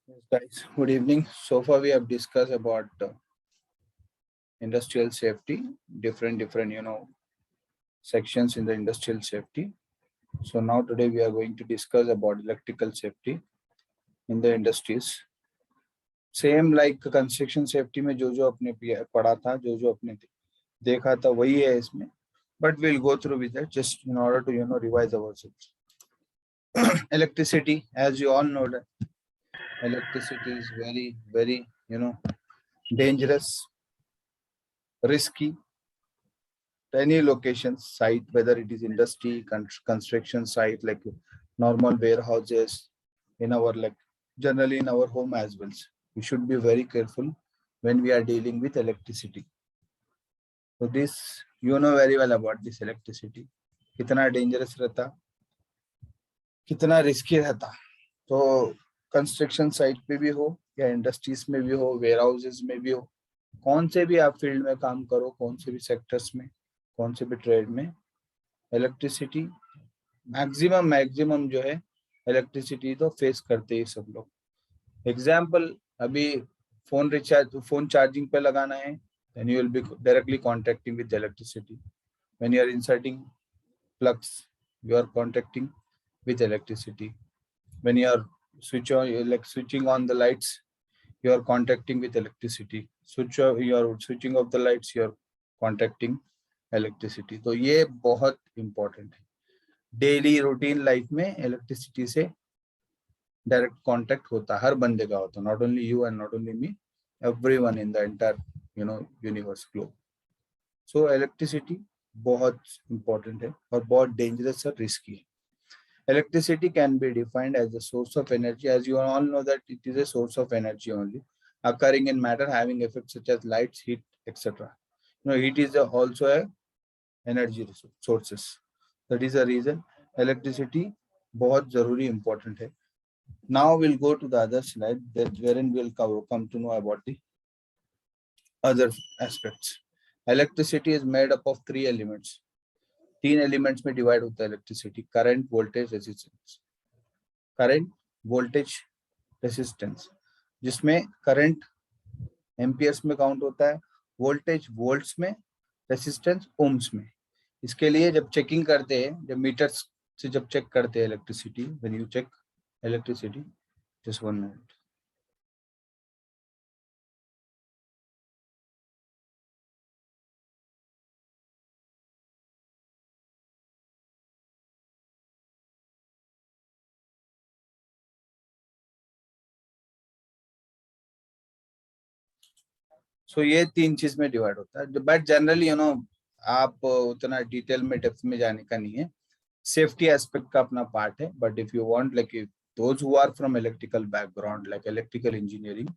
Yes, guys, good evening. So far, we have discussed about industrial safety, different sections in the industrial safety. So now today we are going to discuss about electrical safety in the industries. Same like construction safety में जो जो अपने पढ़ा था, जो जो अपने देखा था, वही है इसमें. But we'll go through with it just in order to revise ourselves. Electricity, as you all know, that electricity is very dangerous, risky. Any location site, whether it is industry, construction site, like normal warehouses, in our generally in our home as well. We should be very careful when we are dealing with electricity. So this, you know very well about this electricity. कितना dangerous रहता, कितना risky रहता. तो construction site पे भी हो या industries में भी हो, वेयर हाउसेज में भी हो, कौन से भी आप फील्ड में काम करो, कौन से भी सेक्टर्स में, कौन से भी ट्रेड में, इलेक्ट्रिसिटी मैक्सिमम जो है इलेक्ट्रिसिटी तो फेस करते ही सब लोग. एग्जाम्पल, अभी फोन चार्जिंग पे लगाना है, then you will be directly contacting with electricity. When you are inserting plugs, you are contacting with electricity. When you are switching on the lights, you are contacting with electricity. You are switching off the lights, you are contacting electricity. तो ये बहुत important है. Daily routine life में electricity से direct contact होता है, हर बंदे का होता है, not only you and not only me, everyone in the entire universe globe. So electricity बहुत इंपॉर्टेंट है और बहुत डेंजरस और रिस्की है. Electricity can be defined as a source of energy, as you all know that it is a source of energy only, occurring in matter, having effects such as lights, heat, etc. Heat is also a energy sources. That is the reason electricity बहुत जरूरी important है. Now we'll go to the other slide, that wherein we'll come to know about the other aspects. Electricity is made up of 3 elements. 3 elements में divide होता है electricity: current, voltage, resistance. Current, voltage, resistance, जिसमें current amperes में count होता है, voltage volts में, resistance ohms में. इसके लिए जब चेकिंग करते हैं, जब मीटर्स से जब चेक करते हैं electricity, when you check electricity, just 1 minute. So ये 3 चीज में डिवाइड होता है. बट जनरली आप उतना डिटेल में डेप्थ में जाने का नहीं है. सेफ्टी एस्पेक्ट का अपना पार्ट है. But if you want like those who are from electrical background, like electrical engineering,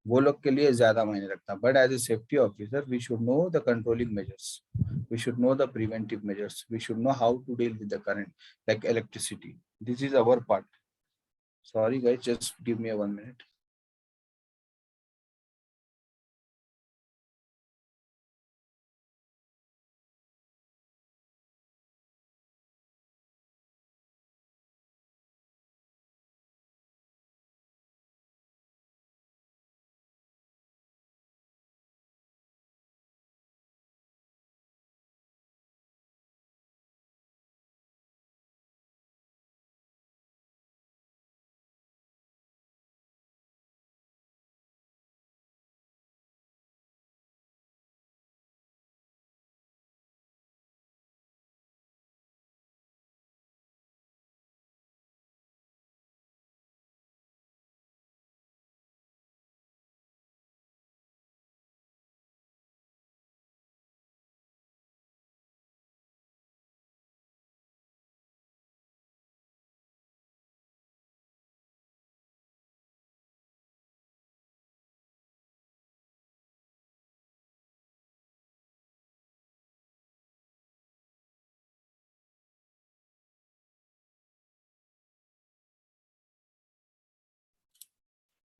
वो लोग के लिए ज्यादा मायने रखता है. But as a safety officer we should know the controlling measures, we should know the preventive measures, we should know how to deal with the current like electricity. This is our part. Sorry guys, just give me 1 minute.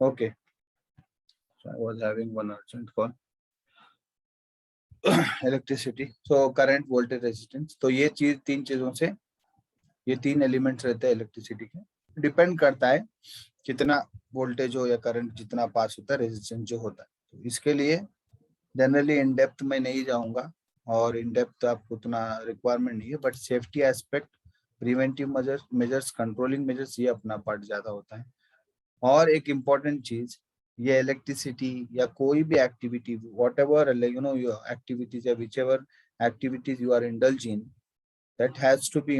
Okay, so I was having one urgent call. Electricity, so current, voltage, resistance. तो ये चीज 3 चीजों से, ये 3 elements रहते हैं electricity के. Depend करता है कितना वोल्टेज हो या करंट जितना पास होता है, रेजिस्टेंस जो होता है। तो इसके लिए जनरली इन डेप्थ में नहीं जाऊंगा और इन डेप्थ आपको उतना रिक्वायरमेंट नहीं है, but safety aspect, preventive measures, controlling measures, ये अपना पार्ट ज्यादा होता है। और एक इम्पॉर्टेंट चीज, ये इलेक्ट्रिसिटी या कोई भी activity, whatever your activities या whichever activities you are indulged in, that has to be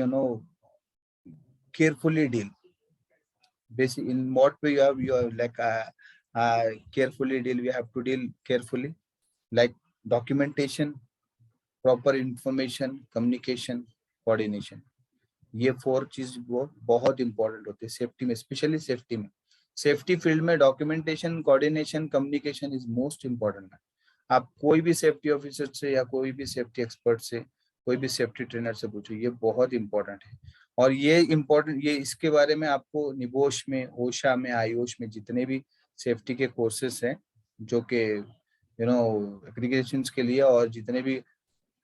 carefully deal. Basically, in what way you have like carefully deal, we have to deal carefully, like documentation, proper information, communication, coordination. ये 4 चीज वो बहुत important होते हैं safety में, specially safety में। Safety field में documentation, coordination, communication is most important है। आप कोई भी सेफ्टी ऑफिसर से या कोई भी सेफ्टी एक्सपर्ट से, कोई भी सेफ्टी ट्रेनर से पूछो, ये बहुत इंपॉर्टेंट है। और ये इम्पोर्टेंट, ये इसके बारे में आपको निबोश में, ओशा में, आयुष में जितने भी सेफ्टी के कोर्सेस हैं जो कि एग्रीगेशंस के लिए, और जितने भी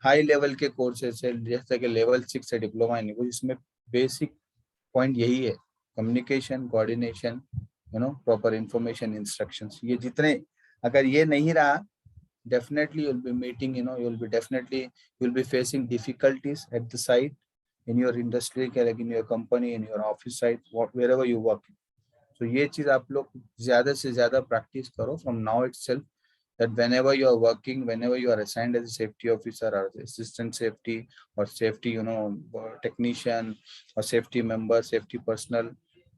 हाई लेवल के कोर्सेस है जैसे कि लेवल 6 से डिप्लोमा इन इंग्लिश, इसमें बेसिक पॉइंट यही है, communication, coordination, proper information, instructions. ये जितने, अगर ये नहीं रहा, definitely you'll be meeting, you'll be facing difficulties at the site, in your industry, like in your company, in your office site, wherever you work. So ये चीज आप लोग ज्यादा से ज्यादा प्रैक्टिस करो from now itself, that whenever you are working, whenever you are assigned as a safety officer or assistant safety or safety technician or safety member, safety personnel,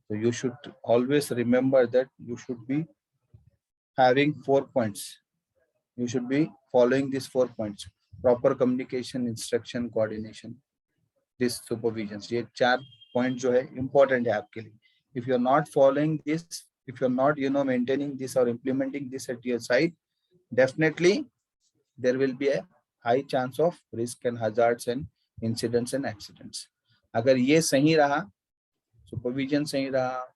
so you should always remember that you should be having 4 points. You should be following these 4 points: proper communication, instruction, coordination, this supervisions. ये 4 point जो है important है आपके लिए. If you are not following this, if you are not maintaining this or implementing this at your site, definitely there will be a high chance of risk and hazards and incidents and accidents. अगर ये सही रहा, supervision सही रहा,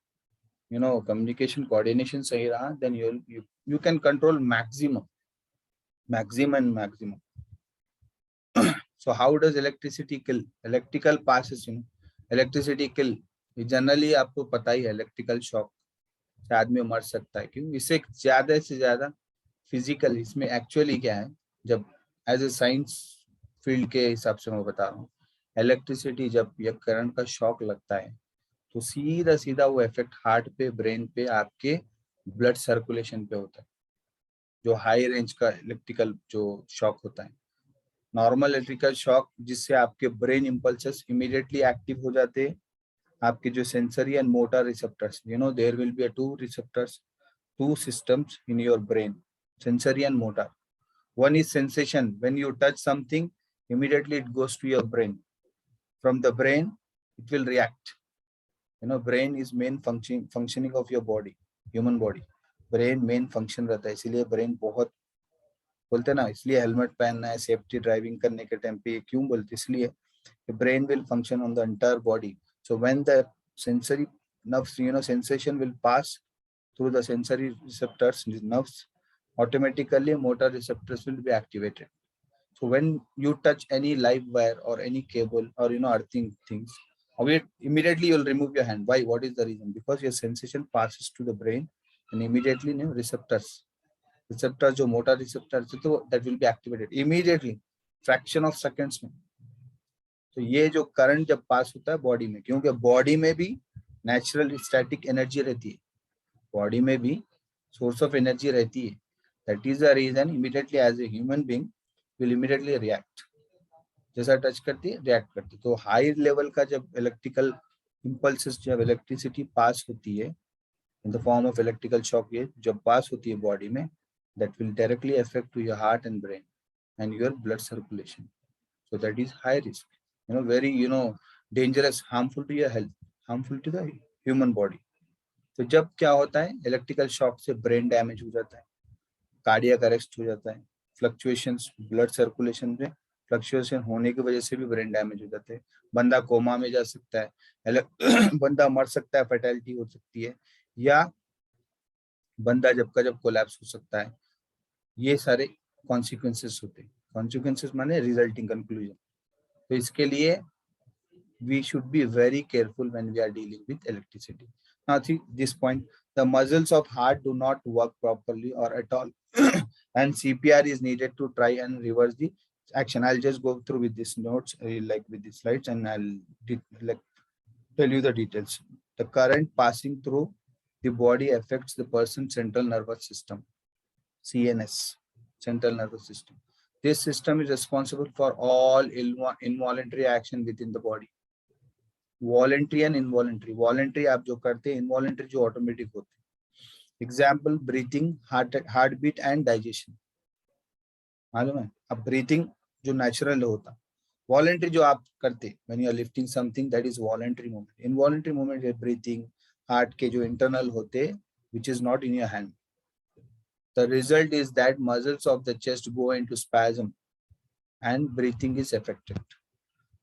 communication, coordination सही रहा, then you can control maximum. So how does electricity kill? Electrical passes, electricity kill. Generally आपको पता ही है, इलेक्ट्रिकल शॉक से आदमी मर सकता है। क्यों? इससे ज्यादा से ज्यादा फिजिकल, इसमें एक्चुअली क्या है, जब एज ए साइंस फील्ड के हिसाब से मैं बता रहा हूँ, इलेक्ट्रिसिटी जब ये करंट का शॉक लगता है तो सीधा सीधा वो इफेक्ट हार्ट पे, ब्रेन पे, आपके ब्लड सर्कुलेशन पे होता है। जो हाई रेंज का इलेक्ट्रिकल जो शॉक होता है, नॉर्मल इलेक्ट्रिकल शॉक जिससे आपके ब्रेन इंपल्सेस इमीडिएटली एक्टिव हो जाते हैं, आपके जो sensory and motor receptors, there will be 2 receptors, 2 systems in your brain, sensory and motor. One is sensation. When you touch something, immediately it goes to your brain. From the brain, it will react. Brain is main functioning of your body, human body. Brain main function रहता है, इसीलिए brain बहुत बोलते हैं ना, इसलिए helmet पहनना है सेफ्टी ड्राइविंग करने के टाइम पे, क्यों बोलते, इसलिए brain will function on the entire body. So when the sensory nerves, sensation will pass through the sensory receptors, nerves, automatically motor receptors will be activated. So when you touch any live wire or any cable or earthing things, immediately you'll remove your hand. Why? What is the reason? Because your sensation passes to the brain and immediately receptors जो motor receptors, that will be activated immediately, fraction of seconds में. तो ये जो current जब पास होता है body में, क्योंकि बॉडी में भी नेचुरल स्टैटिक एनर्जी रहती है, बॉडी में भी सोर्स ऑफ एनर्जी रहती है, that is the reason immediately as a human being will immediately react, जैसा टच करती है रिएक्ट करती है। तो हाई लेवल का जब इलेक्ट्रिकल इंपल्सेस, जब इलेक्ट्रिसिटी पास होती है in the form of electrical shock, ये जब पास होती है बॉडी में, that will directly affect to your heart and brain and your blood circulation. So that is high risk, very dangerous, harmful to your health, harmful to the human body. तो जब क्या होता है, electrical shock से brain damage हो जाता है, cardiac arrest हो जाता है, फ्लक्चुएशंस ब्लड सर्कुलेशन में फ्लक्चुएशन होने की वजह से भी ब्रेन डैमेज हो जाते हैं, बंदा कोमा में जा सकता है, बंदा मर सकता है, फैटेलिटी हो सकती है, या बंदा जब का जब कोलैप्स हो सकता है। ये सारे कॉन्सिक्वेंसेस होते हैं। कॉन्सिक्वेंसेस माने रिजल्टिंग कंक्लूजन। तो इसके लिए we should be very careful when we are dealing with electricity. Now see this point, the muscles of heart do not work properly or at all and CPR is needed to try and reverse the action. I'll just go through with these notes, like with these slides, and I'll like tell you the details. The current passing through the body affects the person's central nervous system, CNS, central nervous system. This system is responsible for all involuntary action within the body. Voluntary and involuntary. Voluntary आप जो करते हैं, involuntary जो automatic होते हैं. Example, breathing, heartbeat and digestion. मालूम है? अब breathing जो natural होता, voluntary जो आप करते, when you are lifting something, that is voluntary movement. Involuntary movement is breathing, heart के जो internal होते, which is not in your hand. The result is that muscles of the chest go into spasm and breathing is affected.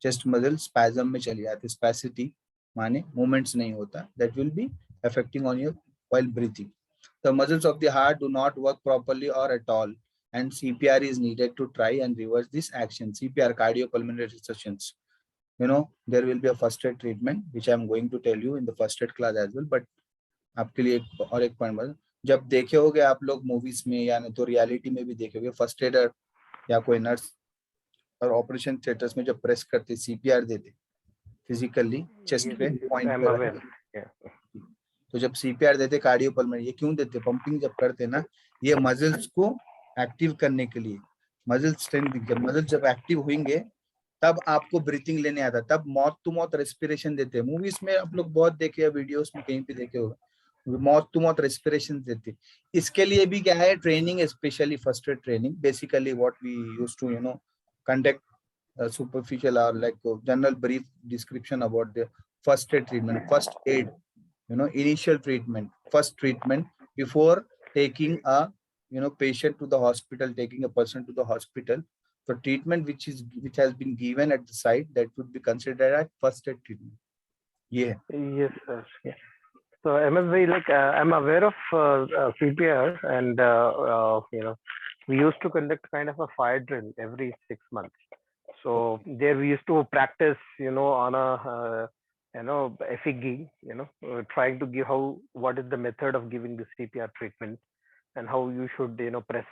Chest muscle spasm में चली जाती, spasticity माने movements नहीं होता, that will be affecting on you while breathing. The muscles of the heart do not work properly or at all, and CPR is needed to try and reverse this action. CPR, cardiopulmonary resuscitations. You know, there will be a first aid treatment which I am going to tell you in the first aid class as well. But आपके लिए और एक point, जब देखे होगे आप लोग movies में या नहीं तो रियलिटी में भी देखे होगे, फर्स्ट एडर या कोई नर्स और ऑपरेशन थिएटर्स में जब प्रेस करते सीपीआर देते फिजिकली चेस्ट पे पॉइंट पे, तो जब सीपीआर देते कार्डियोपल्मोनरी, ये क्यों देते? पंपिंग जब करते ना, ये मसल्स को एक्टिव करने के लिए, मसल स्ट्रेंथ, जब मसल जब एक्टिव होंगे तब आपको ब्रीथिंग लेने आता, तब मौत टू मौत रेस्पिरेशन देते हैं। मूवीज में आप लोग बहुत देखे या वीडियोस में कहीं पे देखे हो, मौत टू मौत रेस्पिरेशन देते। इसके लिए भी क्या है, training, specially first aid training, basically what we used to conduct superficial or like general brief description about the first aid treatment, first aid, initial treatment, first treatment before taking a patient to the hospital, taking a person to the hospital. So treatment which has been given at the site, that would be considered as first aid treatment. Yeah. Yes, sir. Yeah. So MSV, like I'm aware of CPR, and we used to conduct kind of a fire drill every 6 months. So there we used to practice, on a FEG, trying to give what is the method of giving the CPR treatment and how you should, press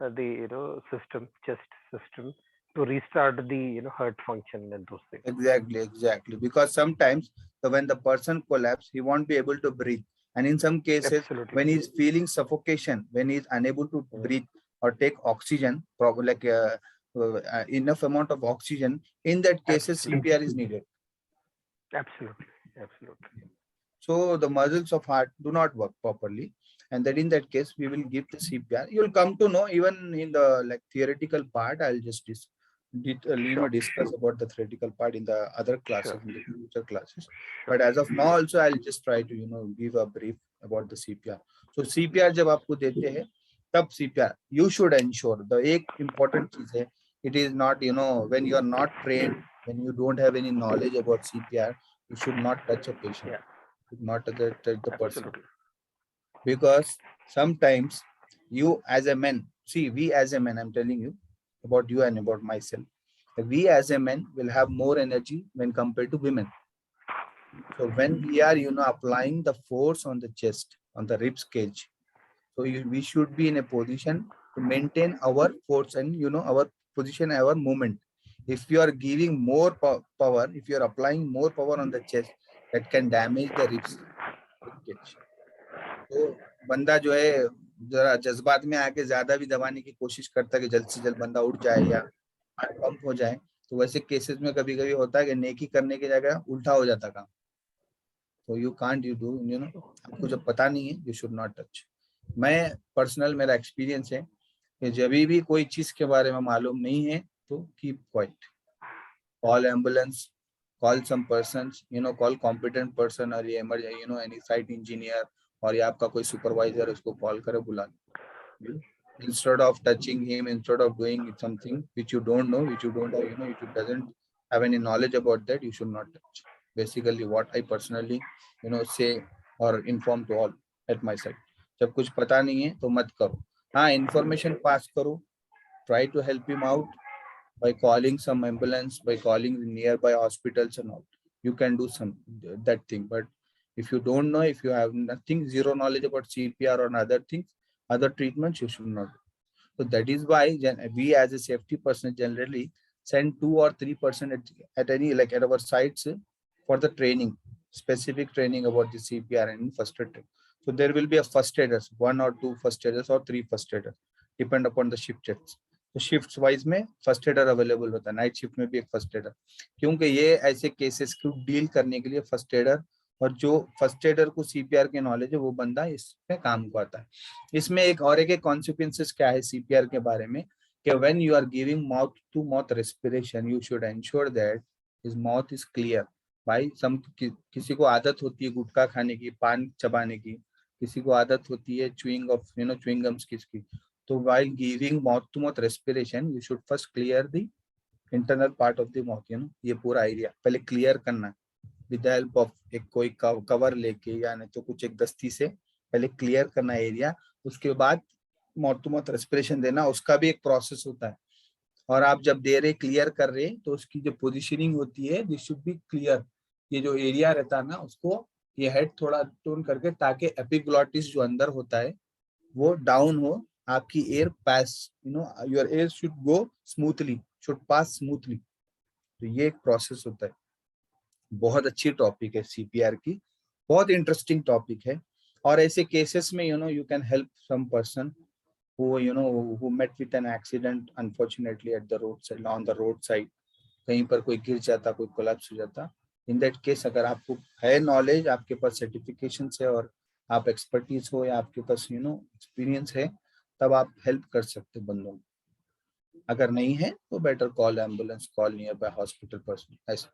the system, chest system, to restart the heart function and those things. Exactly. Because sometimes when the person collapses, he won't be able to breathe, and in some cases, absolutely, when he's feeling suffocation, when he's unable to breathe or take oxygen, probably like enough amount of oxygen, in that cases, absolutely, CPR is needed. Absolutely. So the muscles of heart do not work properly, and that in that case we will give the CPR. You'll come to know even in the theoretical part. I'll just discuss about the theoretical part in the other classes, in the future classes. But as of now also I'll just try to give a brief about the CPR. So CPR जब आपको देते हैं तब CPR you should ensure, the एक important चीज है, it is not when you are not trained, when you don't have any knowledge about CPR, you should not touch a patient. You should not touch the person, because sometimes you as a man, see, we as a man, I'm telling you about you and about myself, we as a man will have more energy when compared to women. So when we are applying the force on the chest, on the ribs cage, so we should be in a position to maintain our force and our position, our movement. If you are giving more power, if you are applying more power on the chest, that can damage the ribs cage. तो बंदा जो है जरा जज्बात में आके ज्यादा भी दबाने की कोशिश करता है कि जल्द से जल्द बंदा उठ जाए या हार्ट पंप हो जाए, तो वैसे केसेस में कभी कभी होता है कि नेकी करने की जगह उल्टा हो जाता काम। तो यू कांट डू, आपको जब पता नहीं है, यू शुड नॉट टच। मैं पर्सनल, मेरा एक्सपीरियंस है कि जब भी कोई चीज के बारे में मालूम नहीं है तो keep quiet, call ambulance, call some persons, call competent person, और एनी साइट इंजीनियर, और ये आपका कोई सुपरवाइजर, उसको कॉल करे, बुला। Instead of touching him, instead of doing something which you don't know, which you don't have, if you doesn't have any knowledge about that, you should not touch. Basically what I personally say or inform to all at my side. जब कुछ पता नहीं है तो मत करो, हाँ, information pass करो, try to help him out, by calling some ambulance, by calling nearby hospitals and all, you can do some that thing. But if you don't know, if you have nothing, zero knowledge about CPR or other things, other treatments, you should not do. So that is why we as a safety person generally send 2 or 3% at any, like at our sites for the training, specific training about the CPR and first aid. So there will be a first aiders, 1 or 2 first aiders or 3 first aiders, depend upon the shift checks. तो shift wise में first adder available होता है, night shift में भी एक first adder, क्योंकि ये ऐसे केसेस को डील करने के लिए फर्स्ट एडर, और जो फर्स्ट एडर को सीपीआर के नॉलेज है वो बंदा इसमें काम को आता है। इसमें एक और एक कॉन्सिक्वेंसेस क्या है सीपीआर के बारे में, कि when you are giving mouth to mouth respiration, you should ensure that his mouth is clear. भाई किसी को आदत होती है गुटखा खाने की, पान चबाने की, किसी को आदत होती है च्युइंग ऑफ च्युइंग गम्स की। तो while giving mouth to mouth respiration, you should first clear the internal part of the mouth, ये पूरा एरिया पहले क्लियर करना विद द हेल्प ऑफ एक कोई कवर लेके या नहीं तो कुछ एक दस्ती से पहले क्लियर करना एरिया, उसके बाद माउथ टू माउथ रेस्पिरेशन देना। उसका भी एक प्रोसेस होता है, और आप जब दे रहे क्लियर कर रहे तो उसकी जो पोजिशनिंग होती है दिस शुड बी क्लियर। ये जो एरिया रहता है ना उसको ये हेड थोड़ा टोन करके, ताकि एपिग्लॉटिस जो अंदर होता है वो डाउन हो, आपकी air pass your air should go smoothly, should pass smoothly. तो ये एक प्रोसेस होता है। बहुत अच्छी टॉपिक है सीपीआर की, बहुत इंटरेस्टिंग टॉपिक है। और ऐसे केसेस में you can help some person who met with an accident unfortunately at the roadside, on the roadside, कहीं पर कोई गिर जाता, कोई कोलैप्स हो जाता। इन दैट केस अगर आपको है नॉलेज, आपके पास सर्टिफिकेशन है और आप एक्सपर्टीज हो या आपके पास एक्सपीरियंस है, तब आप हेल्प कर सकते बंदों को। अगर नहीं है तो better call ambulance, call near by hospital person, ऐसा।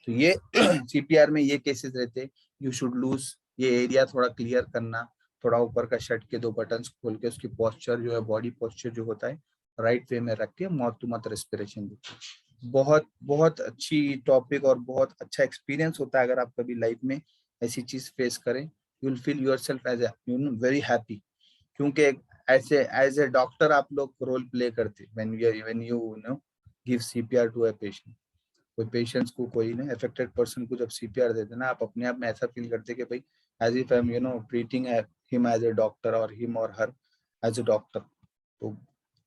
तो ये सीपीआर में ये केसेस रहते, यू शुड लूज ये एरिया थोड़ा क्लियर करना, थोड़ा ऊपर का शर्ट के 2 बटन्स खोल के उसकी पोस्चर जो है, बॉडी पोस्चर जो होता है राइट वे में रख के माउथ टू माउथ रेस्पिरेशन देते। बहुत बहुत अच्छी टॉपिक और बहुत अच्छा एक्सपीरियंस होता है। अगर आप कभी लाइफ में ऐसी चीज फेस करें, you will feel yourself as very happy, क्योंकि ऐसे एज ए डॉक्टर आप लोग रोल प्ले करते when you give CPR to a patient. कोई पेशेंट्स को, कोई ना अफेक्टेड पर्सन को जब सीपीआर देते ना, आप अपने आप में ऐसा फील करते कि भाई as if I am treating him as a doctor और हिम और हर एज ए डॉक्टर। तो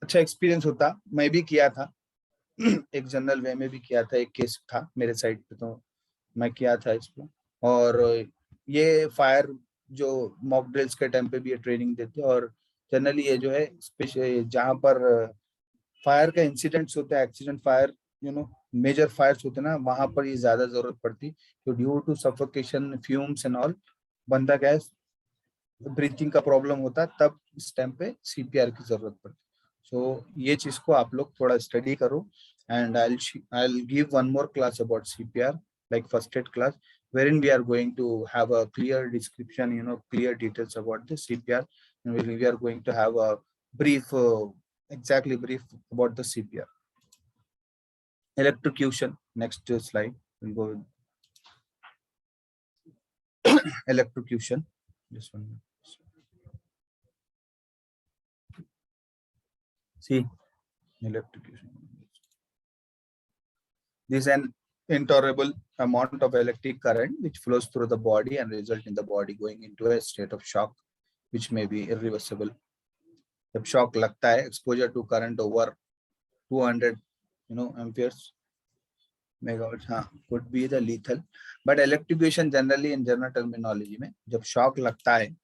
अच्छा एक्सपीरियंस होता। मैं भी किया था एक जनरल वे में भी किया था, एक केस था मेरे साइड पे, तो मैं किया था इसको। और ये फायर जो मॉक ड्रिल्स के टाइम पे भी ये ट्रेनिंग देते हैं, और जनरली ये जो है स्पेशल जहाँ पर फायर का इंसिडेंट्स होता है, एक्सीडेंट फायर मेजर फायर्स होते हैं ना, वहां पर ये ज्यादा जरूरत पड़ती। तो due to suffocation, fumes and all, बंदा क्या है ब्रीथिंग का प्रॉब्लम होता है, तब इस टाइम पे सीपीआर की जरूरत पड़ती। सो ये चीज को आप लोग थोड़ा स्टडी करो, and I'll give one more class about CPR, like first aid class, wherein we are going to have a clear description, clear details about the CPR, and we are going to have a brief, exactly brief about the CPR. Electrocution, next slide, we'll go with electrocution. This one. See, electrocution. This is an intolerable amount of electric current which flows through the body and result in the body going into a state of shock, which may be irreversible. जब shock लगता है, exposure to current over 200 amperes megawatts, हाँ, could be the lethal. But electrocution generally in general terminology में जब shock लगता है,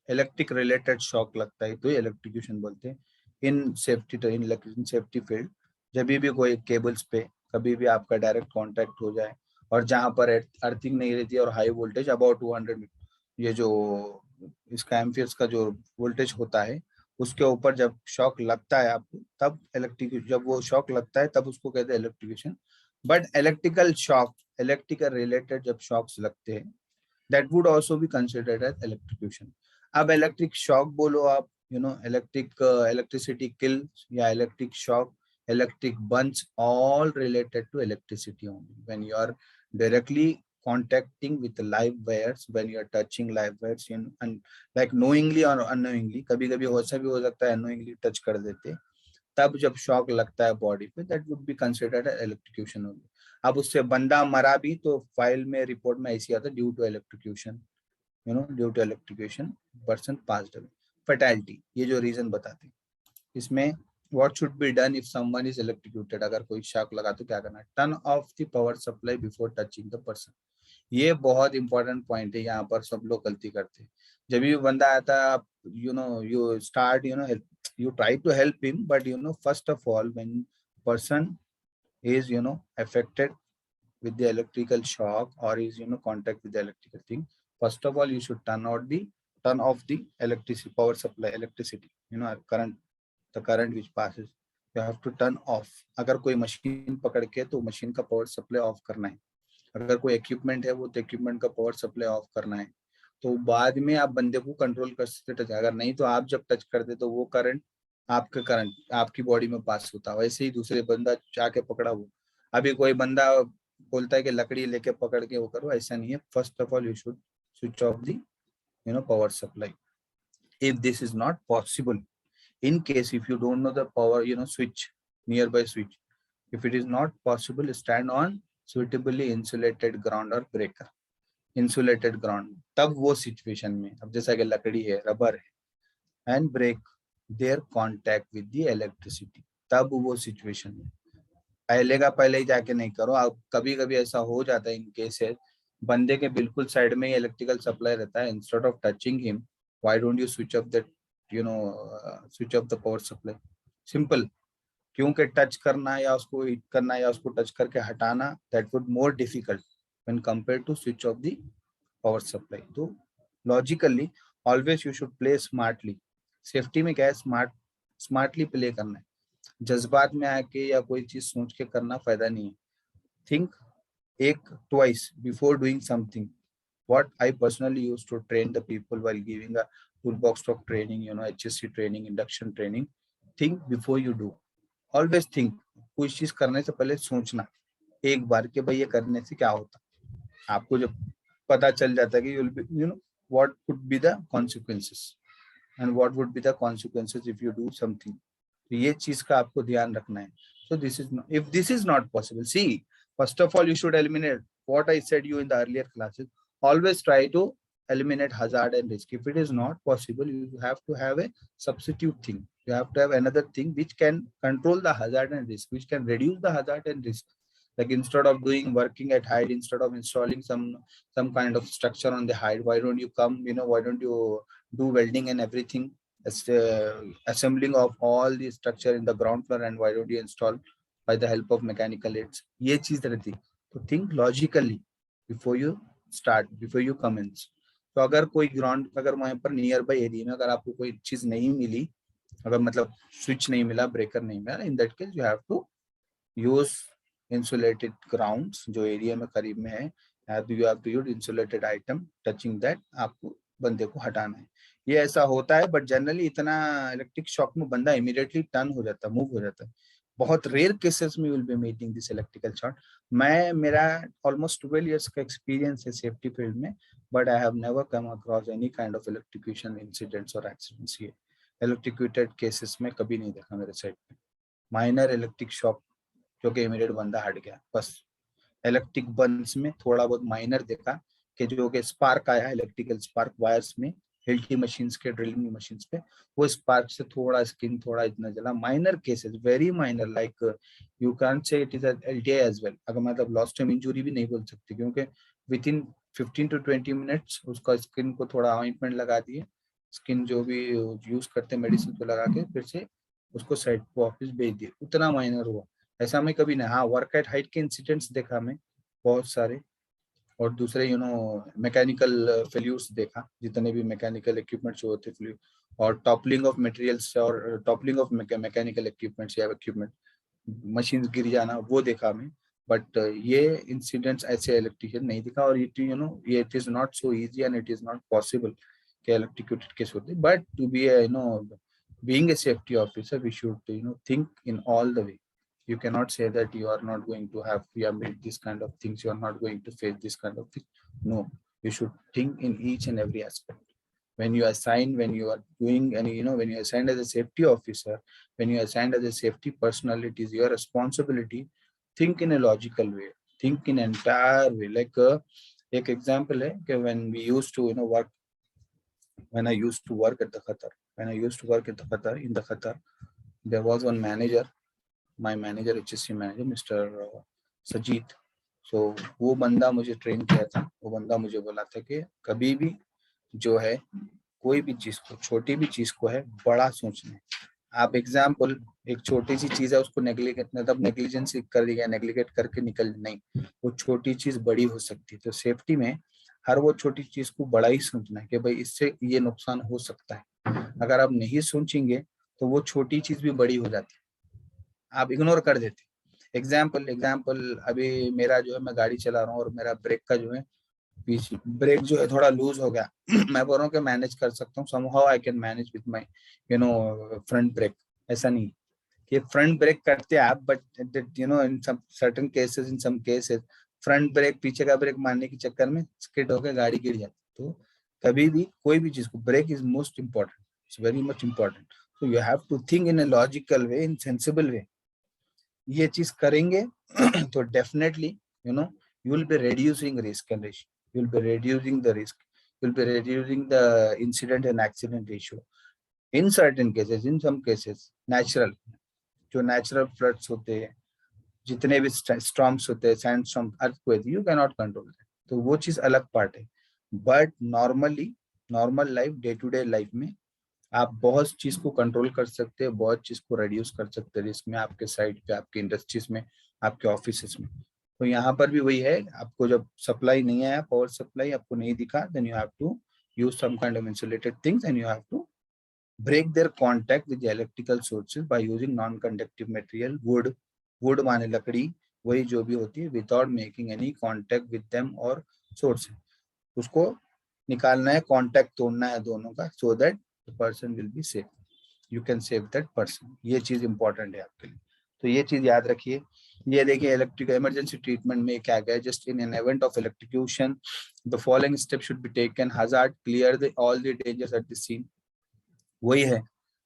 electric related shock लगता है, तो electrocution बोलते हैं। In safety, in electrician safety field, जब भी कोई केबल्स पे कभी भी आपका डायरेक्ट कांटेक्ट हो जाए, और जहां पर अर्थिंग नहीं रहती है और हाई वोल्टेज अबाउट 200, ये जो इसका एम्पियर्स का जो वोल्टेज होता है, उसके ऊपर जब शॉक लगता है आपको, तब जब वो शॉक लगता है तब उसको कहते हैं electrocution. But electrical shock, electrical related जब शॉक्स लगते हैं, that would also be considered as electrocution. अब इलेक्ट्रिक शॉक बोलो आप, इलेक्ट्रिसिटी किल या electric shock, electric burns, all related to electricity only. When you are directly contacting with the live wires, when you are touching live wires, and like knowingly or unknowingly, कभी कभी ऐसा भी हो सकता है unknowingly touch कर देते, तब जब शॉक लगता है बॉडी पे, that would be considered electrocution only. अब उससे बंदा मरा भी तो फाइल में रिपोर्ट में ऐसी आता है due to electrocution, due to electrocution person passed away. Fatality, ये जो रीजन बताते हैं इसमें, what should be done if someone is electrocuted, अगर कोई शॉक लगा तो क्या करना है, turn off the power supply before touching the person. ये बहुत इंपॉर्टेंट पॉइंट है, यहाँ पर सब लोग गलती करते हैं। जब भी बंदा आता है, आप you start you try to help him, but first of all, when person is affected with the electrical shock or is contact with the electrical thing, first of all you should turn off the electricity power supply, electricity, current, the current which passes, you have to turn off। अगर कोई machine पकड़ के तो machine का power supply of करना है, अगर कोई इक्विपमेंट है वो तो इक्विपमेंट का पावर सप्लाई ऑफ करना है। तो बाद में आप बंदे को कंट्रोल कर सकते टच, अगर नहीं तो आप जब टच करते तो वो करंट आपकी बॉडी में पास होता है। वैसे ही दूसरे बंदा जाके पकड़ा वो, अभी कोई बंदा बोलता है कि लकड़ी लेके पकड़ के वो करो, ऐसा नहीं है। First of all you should switch of the power supply. If this is not possible, in case if you don't know the power switch, nearby switch, if it is not possible, stand on suitably insulated ground or breaker, insulated ground। तब वो situation में, अब जैसा कि लकड़ी है, rubber है and break their contact with the electricity, तब वो सिचुएशन में पहले का पहले ही जाके नहीं करो। अब कभी कभी ऐसा हो जाता है इन केसेस, बंदे के बिल्कुल साइड में ही इलेक्ट्रिकल सप्लाई रहता है, instead of touching him why don't you switch off that switch off the power supply. Simple, क्योंकि टच करना या उसको हिट करना या उसको टच करके हटाना, that would more difficult when compare to switch off the power supply. तो logically always you should play smartly. Safety में क्या है, स्मार्टली प्ले करना है, जज्बात में आके या कोई चीज सोच के करना फायदा नहीं है। थिंक एक twice before doing something। What I personally used to train the people while giving a toolbox of training, HSC training, induction training, think before you do, always think। कोई चीज करने से पहले सोचना एक बार के भाई ये करने से क्या होता। आपको जब पता चल जाता है कि what could be the consequences and what would be the consequences if you do something, तो ये चीज का आपको ध्यान रखना है। So this is not, if this is not possible, see, first of all you should eliminate what I said you in the earlier classes, always try to eliminate hazard and risk। If it is not possible, you have to have a substitute thing, you have to have another thing which can control the hazard and risk, which can reduce the hazard and risk। Like instead of working at height, instead of installing some kind of structure on the height, why don't you why don't you do welding and everything, assembling of all the structure in the ground floor, and why don't you install by the help of mechanical aids। ये चीज रहती। तो think logically before you start, before you commence। तो अगर कोई ground, अगर वहां पर नियर बाई एरिया में अगर आपको कोई चीज नहीं मिली, अगर मतलब स्विच नहीं मिला, ब्रेकर नहीं मिला, in that case you have to use insulated grounds, जो एरिया में करीब में है, you have to use insulated item touching that, आपको बंदे को हटाना है। ये ऐसा होता है, बट जनरली इतना इलेक्ट्रिक शॉक में बंदा इमीडिएटली टर्न हो जाता है, मूव हो जाता है। बहुत रेयर केसेस में will be meeting this electrical shock. मेरा ऑलमोस्ट 12 इयर्स का एक्सपीरियंस है सेफ्टी फील्ड में, but I have never come across any kind of electrocution incidents और एक्सीडेंट्स। ये इलेक्ट्रिक्यूटेड केसेस में कभी नहीं देखा मेरे साइड पे। माइनर इलेक्ट्रिक शॉक जो कि इमीडिएट बंदा हट गया, बस। इलेक्ट्रिक बंस में थोड़ा बहुत माइनर देखा कि जो कि स्पार्क आया, इलेक्ट्रिकल स्पार्क वायर्स में, एलटी मशीन्स के ड्रिलिंग मशीन्स पे, वो स्पार्क से थोड़ा स्किन थोड़ा इतना जला। Minor cases, very minor, like you can say it is LTI as well. अगर मतलब लॉस्ट टाइम इंजरी भी नहीं बोल सकते, क्योंकि विद इन 15 to 20 मिनट्स उसका स्किन को थोड़ा ऑइंटमेंट लगा दिए, स्किन जो भी यूज करते मेडिसिन को लगा के फिर से उसको साइड को ऑफिस भेज दिए। उतना माइनर हुआ, ऐसा मैं कभी नहीं। हाँ, वर्क एट हाइट के इंसिडेंट्स देखा मैं बहुत सारे, और दूसरे मैकेनिकल फेल्यूर्स देखा, जितने भी मैकेनिकल इक्विपमेंट्स होते फेल्यूर, और टॉपलिंग ऑफ मटेरियल्स और टॉपलिंग ऑफ मैकेनिकल इक्विपमेंट्स या इक्विपमेंट, मशीन गिर जाना, वो देखा मैं। बट ये इंसिडेंट्स ऐसे इलेक्ट्रिशियन नहीं दिखा। और ये it is not so easy and it is not possible कि इलेक्ट्रिक्यूटेड केस होते। But to be being a safety officer, we should think in all the way। You cannot say that you are not going to have made this kind of things, you are not going to face this kind of thing। No, you should think in each and every aspect when you assign, when you are doing any, when you are assigned as a safety officer, when you are assigned as a safety personnel, it is your responsibility. Think in a logical way, think in entire way. Like एक example है कि when we used to work, when I used to work at the Qatar, when I used to work at the Qatar, in the Qatar, there was one manager, my manager, HSC manager, Mr. Sajid. So वो बंदा मुझे train किया था, वो बंदा मुझे बोला था कि कभी भी जो है कोई भी चीज को, छोटी भी चीज को है बड़ा सोचना है। आप एग्जाम्पल, एक छोटी सी चीज है उसको नेग्लिगेट, मतलब नेग्लिजेंस कर दिया, नेग्लिगेट करके निकल, नहीं, वो छोटी चीज बड़ी हो सकती है। तो सेफ्टी में हर वो छोटी चीज को बड़ा ही सोचना है कि भाई इससे ये नुकसान हो सकता है। अगर आप नहीं सोचेंगे तो वो छोटी चीज भी बड़ी हो जाती है, आप इग्नोर कर देते। एग्जाम्पल अभी मेरा जो है, मैं गाड़ी चला रहा हूँ और मेरा ब्रेक का जो है, पीछे ब्रेक जो है थोड़ा लूज हो गया। मैं बोल रहा हूँ कि मैनेज कर सकता हूँ, somehow I can manage with my front brake. ऐसा नहीं कि फ्रंट ब्रेक करते हैं आप, but in some certain cases, in some cases front brake, पीछे का ब्रेक मारने के चक्कर में स्किड होकर गाड़ी गिर जाती। तो कभी भी कोई भी चीज को, break is most important, it's very much important. So you have to think in a logical way, in sensible way. ये चीज करेंगे तो definitely you will be reducing risk and ratio, you will be reducing the risk, you will be reducing the incident and accident ratio. In certain cases, in some cases, natural, जो natural floods होते हैं, जितने भी storms होते हैं, sandstorm, earthquake, you cannot control that, तो वो चीज अलग पार्ट है। But normally, normal life, day to day life में आप बहुत चीज को कंट्रोल कर सकते हैं, बहुत चीज को रिड्यूस कर सकते हैं रिस्क में, आपके साइड पे, आपके इंडस्ट्रीज में, आपके ऑफिस में। तो यहाँ पर भी वही है, आपको जब सप्लाई नहीं आया, पावर सप्लाई आपको नहीं दिखा, then you have to use some kind of insulated things and you have to break their contact with the electrical sources by using non-conductive material, wood माने लकड़ी, वही जो भी होती है, without making any contact with them or sources। उसको निकालना है, कांटेक्ट तोड़ना है दोनों का, so that the person will be safe, you can save that person। ये चीज इंपॉर्टेंट है आपके लिए, तो ये चीज याद रखिए। ये देखिए इलेक्ट्रिक इमरजेंसी ट्रीटमेंट में क्या क्या है, just in an event of electrocution the following step should be taken. Hazard, clear the all the dangers at the scene, वही है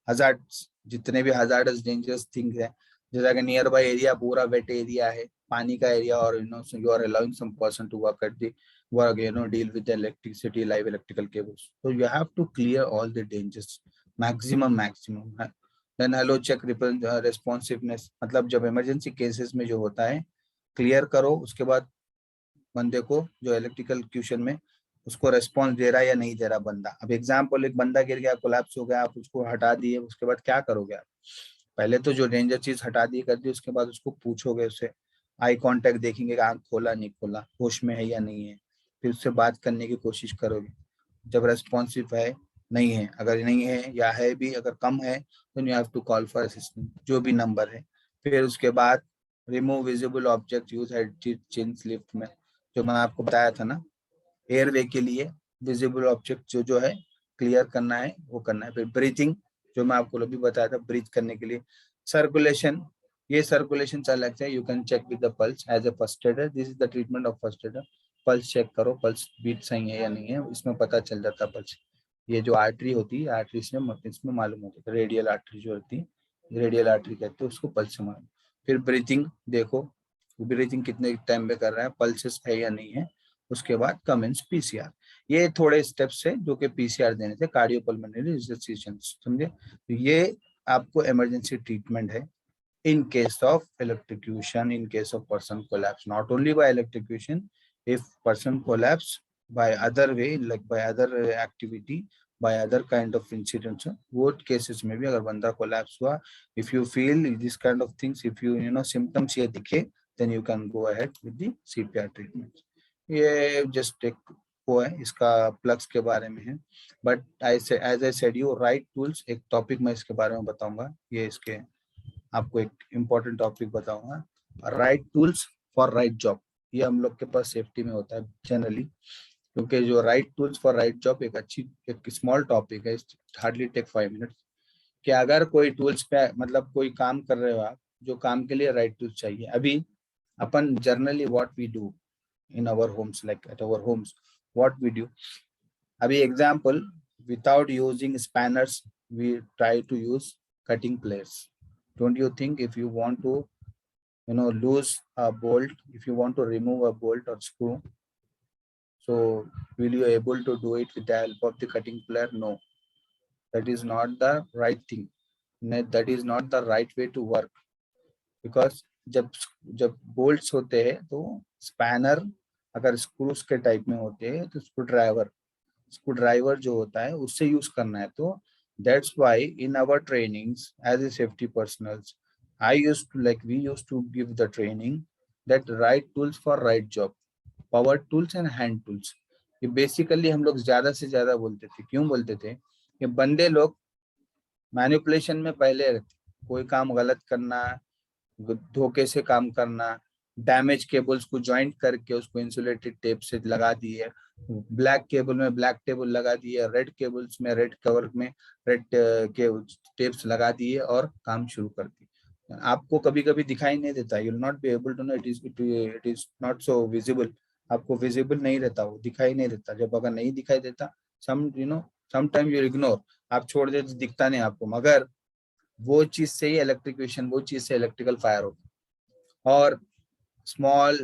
हजार्ड, जितने भी हजार्डस डेंजरस थिंग्स है, जैसा कि नियर बाय एरिया पूरा वेट एरिया है, पानी का एरिया, और you are allowing some person to work at the work, deal with the electricity, live electrical cables, so you have to clear all the dangers maximum। Then hello check responsiveness, मतलब जब emergency cases में जो होता है clear करो, उसके बाद बंदे को जो इलेक्ट्रिकल क्यूशन में उसको रेस्पॉन्स दे रहा है या नहीं दे रहा बंदा। अब एग्जाम्पल, एक बंदा गिर गया, कोलैप्स हो गया, आप उसको हटा दिए, उसके बाद क्या करोगे आप? पहले तो जो डेंजर चीज हटा दी कर दी, उसके बाद उसको पूछोगे, उससे आई कांटेक्ट देखेंगे, आंख खोला नहीं खोला, होश में है या नहीं है, फिर उससे बात करने की कोशिश करोगे। जब रेस्पॉन्सिव है, नहीं है, अगर नहीं है या है भी, अगर कम है, तो you have to call for assistant, जो भी नंबर है। फिर उसके बाद remove visible object, use head chins lift में, जो मैं आपको बताया था ना, एयरवे के लिए विजिबल ऑब्जेक्ट जो है क्लियर करना है, वो करना है। फिर ब्रीथिंग, जो मैं आपको अभी बताया था, ब्रीथ करने के लिए। सर्कुलेशन, ये सर्कुलेशन अलग है, you can check with the pulse as a first aider, this is the treatment of first aider. Pulse check करो, पल्स बीट सही है या नहीं है, इसमें पता चल जाता है पल्स। ये जो आर्टरी होती है, आर्टरी से इसमें मालूम होता है, रेडियल आर्टरी जो होती है, रेडियल आर्टरी कहते हैं उसको, पल्स से मालूम। फिर ब्रीथिंग देखो, ब्रीथिंग कितने टाइम में कर रहा है, पल्सेस है या नहीं है। उसके बाद कमेंस पीसीआर। ये थोड़े स्टेप्स है जो कि पीसीआर देने थे, कार्डियोपल्मोनरी रिससिटेशन, समझे? तो ये आपको इमरजेंसी ट्रीटमेंट है in case of electrocution, in case of person collapse, not only by electrocution, if person collapse by other way, like by other activity, by other kind of incidents, वो cases में भी अगर बंदा collapse हुआ, if you feel this kind of things, if you symptoms ये दिखे, then you can go ahead with the CPR treatment। ये just एक वो है, इसका प्लग्स के बारे में है। But as I said you, right tools, एक टॉपिक मैं इसके बारे में बताऊंगा, ये इसके आपको एक इम्पोर्टेंट टॉपिक बताऊंगा, right tools for right job. ये हम लोग के पास सेफ्टी में होता है जनरली, क्योंकि जो right tools for right job एक स्मॉल टॉपिक है, हार्डली टेक 5 मिनट्स, कि अगर कोई टूल्स पे, मतलब कोई काम कर रहे हो आप, जो काम के लिए राइट टूल्स चाहिए। अभी अपन generally what we do in our homes, like at our homes what we do, अभी example, without using spanners, we try to use cutting pliers. Don't you think if you want to, lose a bolt, if you want to remove a bolt or screw, so will you able to do it with the help of the cutting plier? No, that is not the right thing. That is not the right way to work. Because जब जब bolts होते हैं तो spanner अगर screws के type में होते हैं तो स्क्रू ड्राइवर जो होता है उससे यूज करना है. तो that's why in our trainings as a safety personnels I used to like we used to give the training that right tools for right job, power tools and hand tools. ये basically हम लोग ज्यादा से ज्यादा बोलते थे. क्यों बोलते थे? कि बंदे लोग मैनिपुलेशन में पहले रहते, कोई काम गलत करना, धोखे से काम करना, डैमेज केबल्स को जॉइंट करके उसको इंसुलेटेड टेप से लगा दिए, ब्लैक केबल में ब्लैक टेबल लगा दिए, रेड केबल्स में रेड कवर में रेड के टेप्स लगा दिए और काम शुरू कर दिए. आपको कभी कभी दिखाई नहीं देता, you will not be able to know, it is not so visible. आपको विजिबल नहीं रहता, वो दिखाई नहीं देता. जब अगर नहीं दिखाई देता, समटाइम यू इग्नोर, आप छोड़ देते, दिखता नहीं आपको, मगर वो चीज से ही इलेक्ट्रिकेशन, वो चीज से इलेक्ट्रिकल फायर होता. और स्मॉल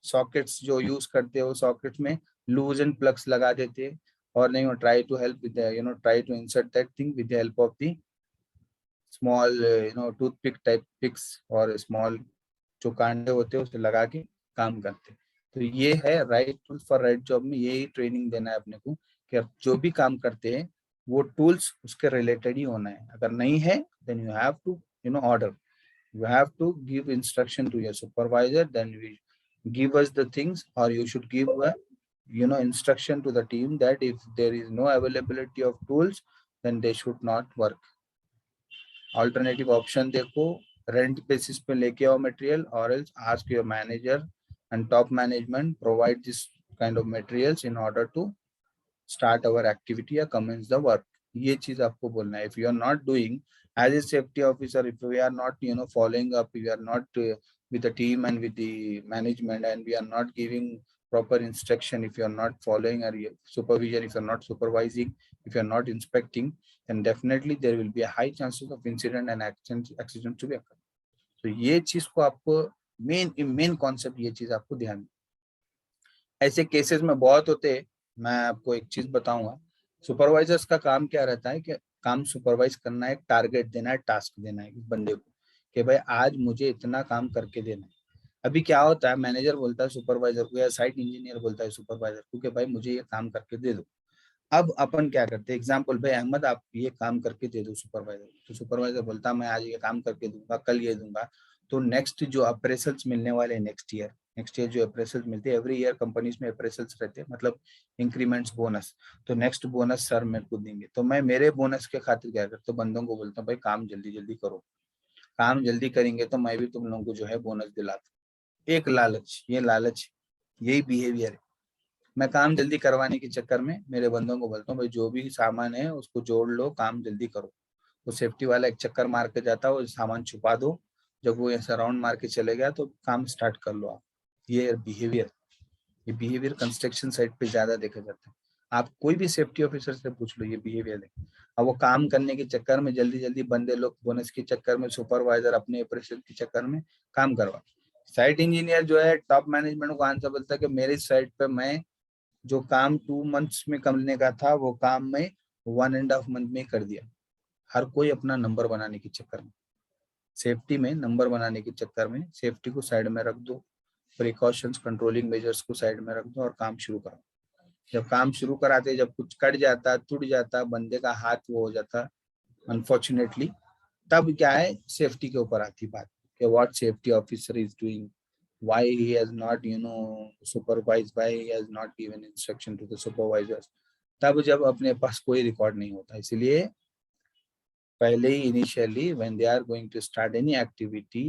सॉकेट्स जो यूज करते हो, सॉकेट्स में लूज एंड प्लग्स लगा देते, और नहीं, try to help with try to insert that thing with the help of the small toothpick type picks और स्मॉल जो कांडे होते हैं उसे लगा के काम करते. तो ये है right tools for right job में यही ट्रेनिंग देना है अपने को कि जो भी काम करते हैं वो टूल्स उसके रिलेटेड ही होना है. अगर नहीं है then you have to order, you have to give instruction to your supervisor, then we give us the things, or you should give a instruction to the team that if there is no availability of tools then they should not work. Alternative option देखो, rent basis पे लेके आओ material, or else ask your manager and top management provide this kind of materials in order to start our activity or commence the work. ये चीज आपको बोलना है. If you are not doing as a safety officer, if we are not following up, we are not with the team and with the management, and we are not giving proper instruction, if you are not following our supervision, if you are not supervising, if you are not inspecting, then definitely there will be a high chances of incident and accident to be occur. So ये चीज को आपको main concept, ये चीज आपको ध्यान. ऐसे cases में बहुत होते हैं. मैं आपको एक चीज बताऊंगा, सुपरवाइजर्स का काम क्या रहता है कि काम सुपरवाइज करना है, टारगेट देना है, टास्क देना है इस बंदे को कि भाई आज मुझे इतना काम करके देना है. अभी क्या होता है, मैनेजर बोलता है सुपरवाइजर को या साइट इंजीनियर बोलता है सुपरवाइजर को कि भाई मुझे ये काम करके दे दो. अब अपन क्या करते हैं, एग्जाम्पल, भाई अहमद आप ये काम करके दे दो सुपरवाइजर. तो सुपरवाइजर बोलता है मैं आज ये काम करके दूंगा, कल ये दूंगा. तो नेक्स्ट जो अप्रेसल्स मिलने वाले नेक्स्ट ईयर जो अप्रेसल्स मिलते हैं, एवरी ईयर कंपनीज में अप्रेसल्स रहते हैं, मतलब इंक्रीमेंट्स, बोनस. तो नेक्स्ट बोनस सर मेरे को देंगे. तो मैं मेरे बोनस के खातिर क्या करता हूँ, बंदों को बोलता हूँ भाई काम जल्दी जल्दी करो, काम जल्दी करेंगे तो मैं भी तुम लोगों को जो है बोनस दिलाता हूँ. एक लालच, ये लालच, यही बिहेवियर है. मैं काम जल्दी करवाने के चक्कर में मेरे बंदों को बोलता हूँ भाई जो भी सामान है उसको जोड़ लो, काम जल्दी करो. तो सेफ्टी वाला एक चक्कर मार के जाता है, वो सामान छुपा दो, जब वो ऐसा राउंड मार के चले गया तो काम स्टार्ट कर लो आप. ये बिहेवियर कंस्ट्रक्शन साइट पे ज्यादा देखा जाता है. आप कोई भी सेफ्टी ऑफिसर से पूछ लो, ये बिहेवियर है. अब वो काम करने के चक्कर में जल्दी जल्दी बंदे लोग बोनस के चक्कर में, सुपरवाइजर अपने ऑपरेशन के चक्कर में काम करवा. साइट इंजीनियर जो है टॉप मैनेजमेंट को आंसर बोलता है कि मेरी साइट पे मैं जो काम 2 मंथ्स में करने का था वो काम मैं 1.5 मंथ में कर दिया. हर कोई अपना नंबर बनाने के चक्कर में, सेफ्टी में नंबर बनाने के चक्कर में सेफ्टी को साइड में रख दो, प्रिकॉशंस कंट्रोलिंग मेजर्स को साइड में रख दो और काम शुरू करो. जब काम शुरू कराते, जब कुछ कट जाता, टूट जाता, बंदे का हाथ वो हो जाता अनफॉर्चुनेटली, तब क्या है, सेफ्टी के ऊपर आती बात कि what safety officer is doing, why he has not supervised, why he has not given instruction to the supervisors. तब जब अपने पास कोई रिकॉर्ड नहीं होता. इसलिए पहले ही initially when they are going to start any activity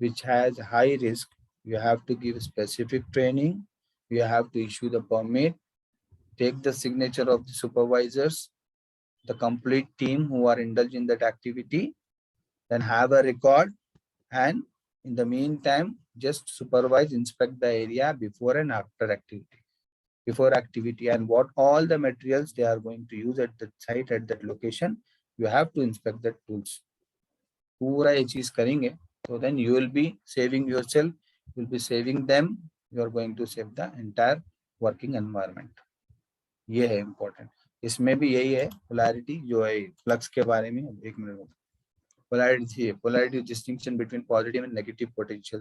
which has high risk, you have to give specific training, you have to issue the permit, take the signature of the supervisors, the complete team who are indulged in that activity, then have a record, and in the meantime just supervise, inspect the area before and after activity. before activity and what all the materials they are going to use at that site, at that location. You have to inspect that tools. पूरा ये चीज करेंगे so then you will be saving yourself, you will be saving them, you are going to save the entire working environment. ये है important. इसमें भी यही है polarity जो है flux के बारे में. एक minute, polarity distinction between positive and negative potential.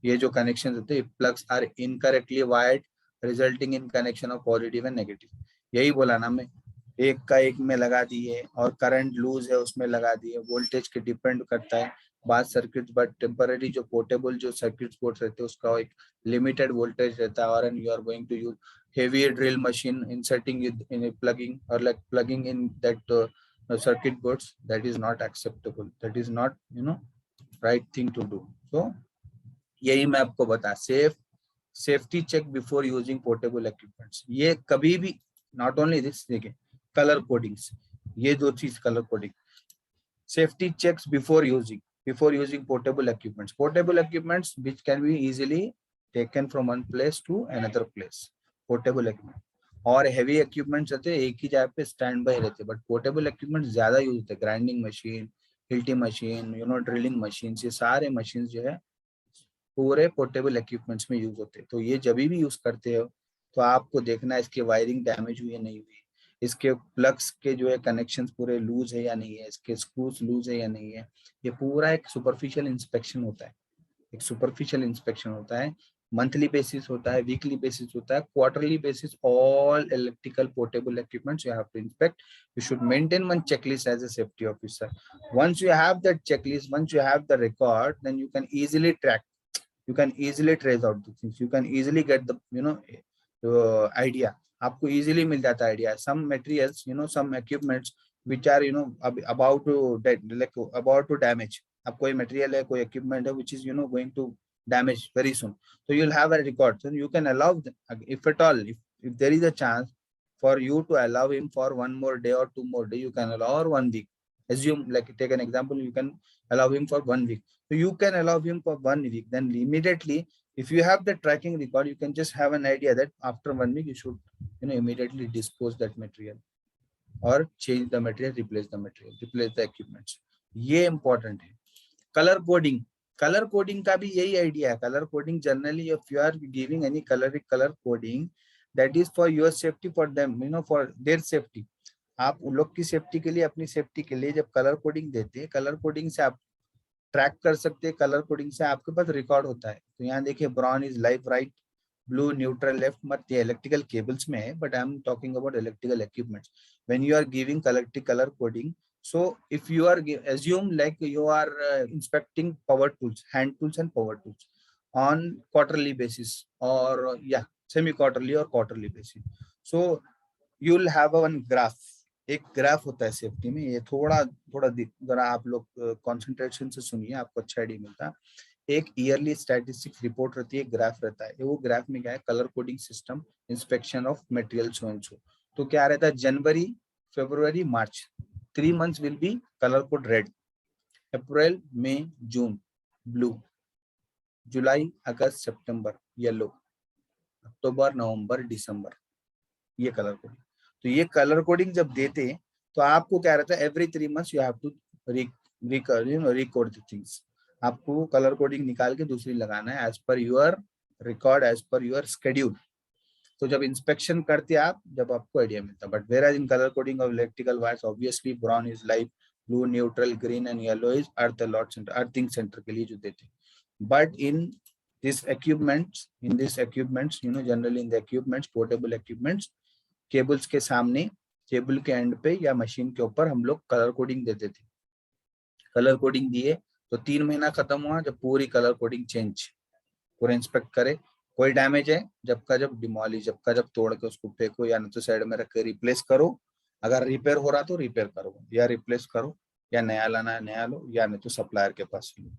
ये जो connections होते हैं plugs are incorrectly wired resulting in connection of positive and negative. यही बोला ना मैं, एक का एक में लगा दिए और करंट लूज है उसमें लगा दिए. वोल्टेज के डिपेंड करता है बाद सर्किट, बट टेम्पररी जो पोर्टेबल जो सर्किट बोर्ड रहते हैं उसका एक लिमिटेड वोल्टेज रहता है. और and you are going to use heavy drill machine inserting it in a plugging or like plugging in that circuit boards, that is not acceptable, that is not right thing to do. So यही मैं आपको बता, safety check before using portable equipments. ये कभी भी not only this, देखिए color codings, ये दो चीज color coding, safety checks before using portable equipments which can be easily taken from one place to another place. Portable equipment और heavy equipments रहते हैं एक ही जगह पे स्टैंड बाय रहते हैं, बट पोर्टेबल इक्विपमेंट्स ज्यादा यूज होते हैं. Grinding machine, hilting machine, drilling machine, ये सारे मशीन जो है पूरे पोर्टेबल इक्विपमेंट्स में यूज होते हैं. तो ये जब भी यूज करते हो तो आपको देखना है इसकी वायरिंग डैमेज हुई है नहीं हुई, इसके प्लग्स के जो है कनेक्शंस पूरे लूज है या नहीं है, इसके स्क्रूज लूज है या नहीं है. ये पूरा एक सुपरफिशियल इंस्पेक्शन होता है, एक सुपरफिशियल इंस्पेक्शन होता है. मंथली बेसिस होता है, वीकली बेसिस होता है, quarterly basis. All electrical portable equipments you have to inspect. You should maintain one checklist as a safety officer. Once you have that checklist, once you have the record, then you can easily track, you can easily trace out the things, you can easily get the idea. आपको easily मिल जाता है idea. Some materials, some equipments which are about to damage. अब कोई material है, कोई equipment है which is going to damage very soon, so you'll have a record. So you can allow them, if at all, if there is a chance for you to allow him for one more day or 2 more days, you can allow, or 1 week. Assume, like take an example, you can allow him for 1 week. So you can allow him for 1 week. Then immediately, if you have the tracking record, you can just have an idea that after 1 week you should immediately dispose that material or change the material, replace the equipments. ये important है. Color coding का भी यही idea है. Colour coding generally if you are giving any color coding, that is for your safety, for them, for their safety. आप उन लोग की सेफ्टी के लिए, अपनी सेफ्टी के लिए जब कलर कोडिंग देते हैं, कलर कोडिंग से आप ट्रैक कर सकते हैं, कलर कोडिंग से आपके पास रिकॉर्ड होता है. तो यहाँ देखिए brown is life right, blue neutral left. मत ये इलेक्ट्रिकल केबल्स में है, but I am talking about electrical equipments. When you are giving colour coding, so if you are assume like you are inspecting power tools, hand tools and power tools on quarterly basis or semi quarterly or quarterly basis, so you will have one graph. एक graph होता है safety में. ये थोड़ा जरा आप लोग concentration से सुनिए, आपको अच्छा आइडिया मिलता है. एक ईयरली स्टैटिस्टिक्स रिपोर्ट रहती है, ग्राफ रहता है. वो ग्राफ में क्या है, colour coding system, inspection of material so and so. तो क्या रहता है, जनवरी, फरवरी, मार्च, 3 months will be color code red, April, May, June blue, July, August, September yellow, October, November, December. ये कलर कोडिंग. तो ये कलर कोडिंग जब देते हैं तो आपको क्या रहता है, every 3 months you have to record the things. आपको कलर कोडिंग निकाल के दूसरी लगाना है as per your record, as per your schedule. तो जब इंस्पेक्शन करते हैं आप, जब आपको आइडिया मिलता है. But where in colour coding of electrical wires, obviously brown is light, blue neutral, green and yellow is earth lot centre, earthing centre के लिए जो देते हैं. But in this equipments, generally in the equipments, portable equipments, cables के सामने, cable के and पे या मशीन के ऊपर हम लोग कलर कोडिंग देते थे. कलर कोडिंग दिए तो 3 महीना खत्म हुआ जब पूरी कलर कोडिंग चेंज, पूरा इंस्पेक्ट करे. कोई डैमेज है, जब डिमोलिश, जब तोड़ के उसको फेंको या न तो साइड में रख के रिप्लेस करो. अगर रिपेयर हो रहा तो रिपेयर करो या रिप्लेस करो, या नया लाना है नया लो, या नहीं तो सप्लायर के पास लो.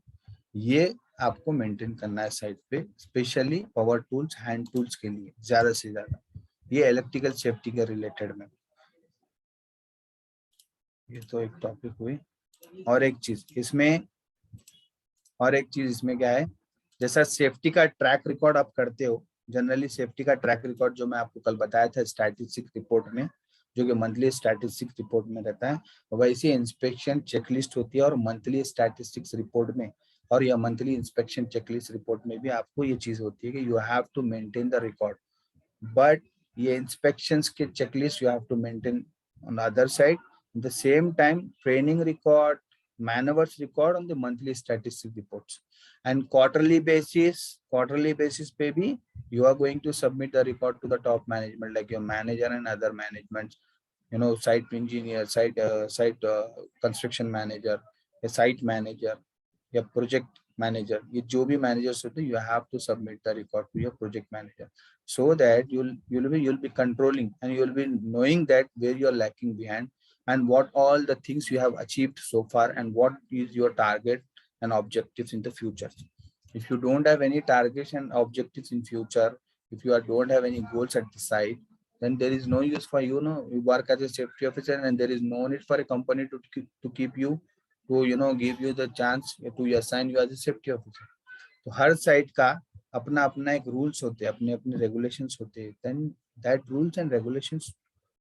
ये आपको मेंटेन करना है साइड पे, specially power tools, hand tools के लिए ज्यादा से ज्यादा. ये इलेक्ट्रिकल सेफ्टी के रिलेटेड में. ये तो एक टॉपिक हुई. और एक चीज इसमें क्या है, जैसा सेफ्टी का ट्रैक रिकॉर्ड आप करते हो, जनरली सेफ्टी का ट्रैक रिकॉर्ड जो मैं आपको कल बताया था स्टैटिस्टिक रिपोर्ट में, जो कि मंथली स्टैटिस्टिक्स रिपोर्ट में रहता है, वैसे इंस्पेक्शन चेकलिस्ट होती है और मंथली स्टैटिस्टिक्स रिपोर्ट में और या मंथली इंस्पेक्शन चेकलिस्ट रिपोर्ट में भी आपको ये चीज होती है कि you have to maintain the record. But ये इंस्पेक्शंस के checklist you have to maintain on the other side. At the same time, training record, man-hours record on the monthly statistic reports. And quarterly basis पे भी you are going to submit the record to the top management, like your manager and other management, site engineer, site construction manager, a site manager, या project manager. ये जो भी managers होते हैं, you have to submit the record to your project manager, so that you'll be controlling and you'll be knowing that where you're lacking behind and what all the things you have achieved so far and what is your target and objectives in the future. If you don't have any targets and objectives in future, if you don't have any goals at the side, then there is no use for you work as a safety officer, and there is no need for a company to keep you, to give you the chance to assign you as a safety officer. तो हर site का अपना अपना एक rules होते हैं, अपने अपने regulations होते हैं. Then that rules and regulations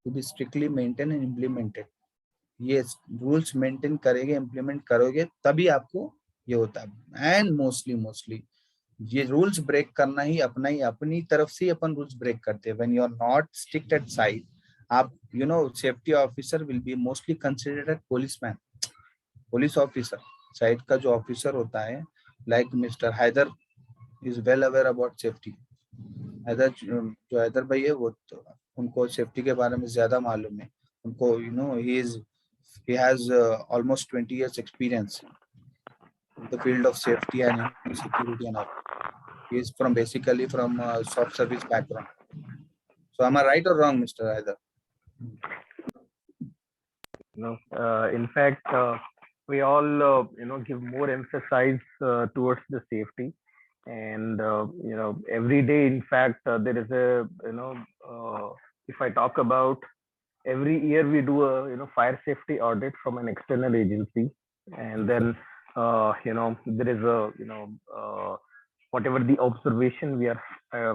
to be strictly maintain and implemented. ये रूल्स मेंटेन करेंगे, इम्प्लीमेंट करोगे, तभी आपको ये होता है. एंड मोस्टली ये रूल्स ब्रेक करना ही अपनी तरफ से ही अपन रूल्स ब्रेक करते हैं. When you are not strict at site, आप safety officer will be mostly considered as policeman, police officer. Site का जो ऑफिसर होता है, like mister Haider is well aware about safety. Haider जो हैदर भाई है, वो तो उनको सेफ्टी के बारे में ज्यादा मालूम है. उनको he has almost 20 years experience in the field of safety and security and all. He is basically from soft service background. So am I right or wrong, Mr. Haider? No, in fact, we all give more emphasis towards the safety, and every day, in fact, there is a if I talk about every year we do a fire safety audit from an external agency, and then there is a whatever the observation we are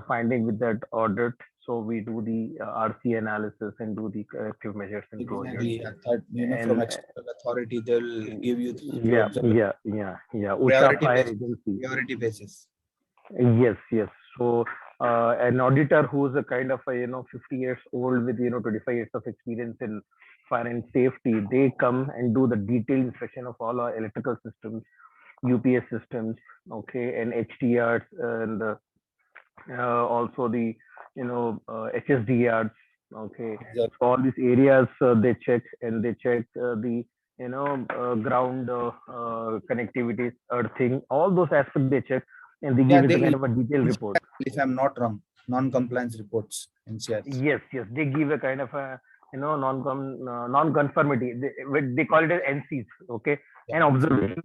finding with that audit, so we do the RC analysis and do the corrective measures and Exactly. projects. I thought, from And external authority, they'll give you yeah, Usha priority Fire basis. Agency. Priority basis. Yes. So an auditor who's a kind of a 50 years old with 25 years of experience in fire and safety, they come and do the detailed inspection of all our electrical systems, UPS systems, okay, and HTRs, and also the HSDRs, okay. Exactly. So all these areas they check, and they check the ground connectivities, earthing, all those aspects they check, and they give us a kind of a detailed report. If I'm not wrong, non-compliance reports, NCRs. Yes, they give a kind of a non-conformity. They call it as NCs, okay, Yeah. and observation.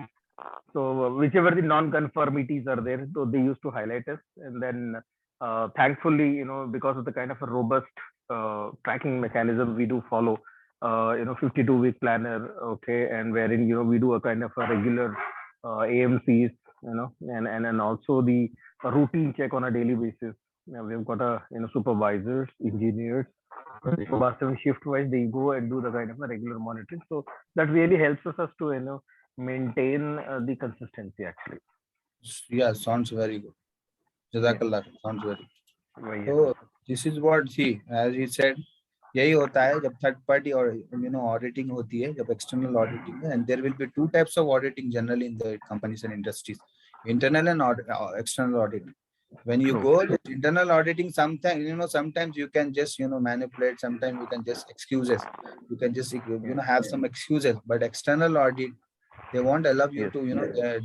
So whichever the non-conformities are there, so they used to highlight us, and then thankfully, because of the kind of a robust tracking mechanism we do follow, 52-week planner, okay, and wherein we do a kind of a regular AMCs, and also the routine check on a daily basis. We've got a supervisors, engineers, shift wise they go and do the kind of a regular monitoring. So that really helps us to maintain the consistency actually. Yeah, sounds very good. Jazakallah. Sounds very good. Yes. So this is what, as he said, यही होता है जब third party और auditing होती है, जब external auditing है. And there will be two types of auditing generally in the companies and industries, internal and external auditing. When you go with internal auditing, sometimes you can just manipulate, sometimes you can just excuses, you can just have some excuses. But external audit, they won't allow you to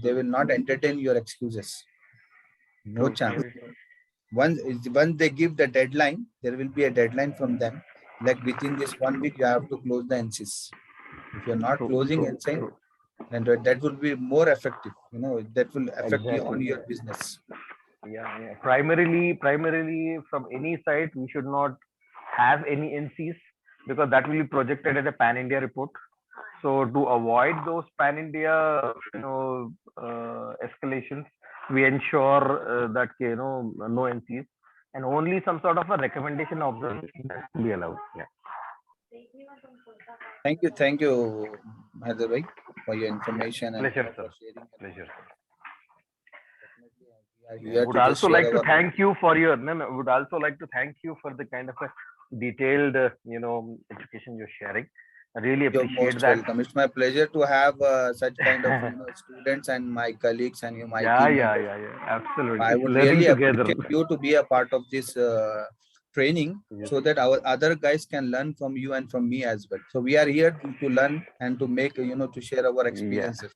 they will not entertain your excuses. No chance. Once they give the deadline, there will be a deadline from them, like within this 1 week you have to close the NCs. If you're not closing NCs, and that will be more effective, that will affect you on your business. Yeah. Primarily from any site, we should not have any NCs, because that will be projected as a pan-India report. So to avoid those pan-India, escalations, we ensure that no NCs. and only some sort of a recommendation observation that should be allowed. Yeah. Thank you, Haider bhai, for your information and Pleasure, for sir. sharing. Pleasure. Definitely, we are here Would to just also share like to our. thank you for your would also like to thank you for the kind of a detailed education you're sharing. I really You're appreciate most that. welcome. It's my pleasure to have such kind of students and my colleagues and my Yeah, team yeah, members. yeah, yeah. Absolutely. I It's would learning really together. appreciate you to be a part of this training, Yes. so that our other guys can learn from you and from me as well. So we are here to learn and to make to share our Yeah. experiences.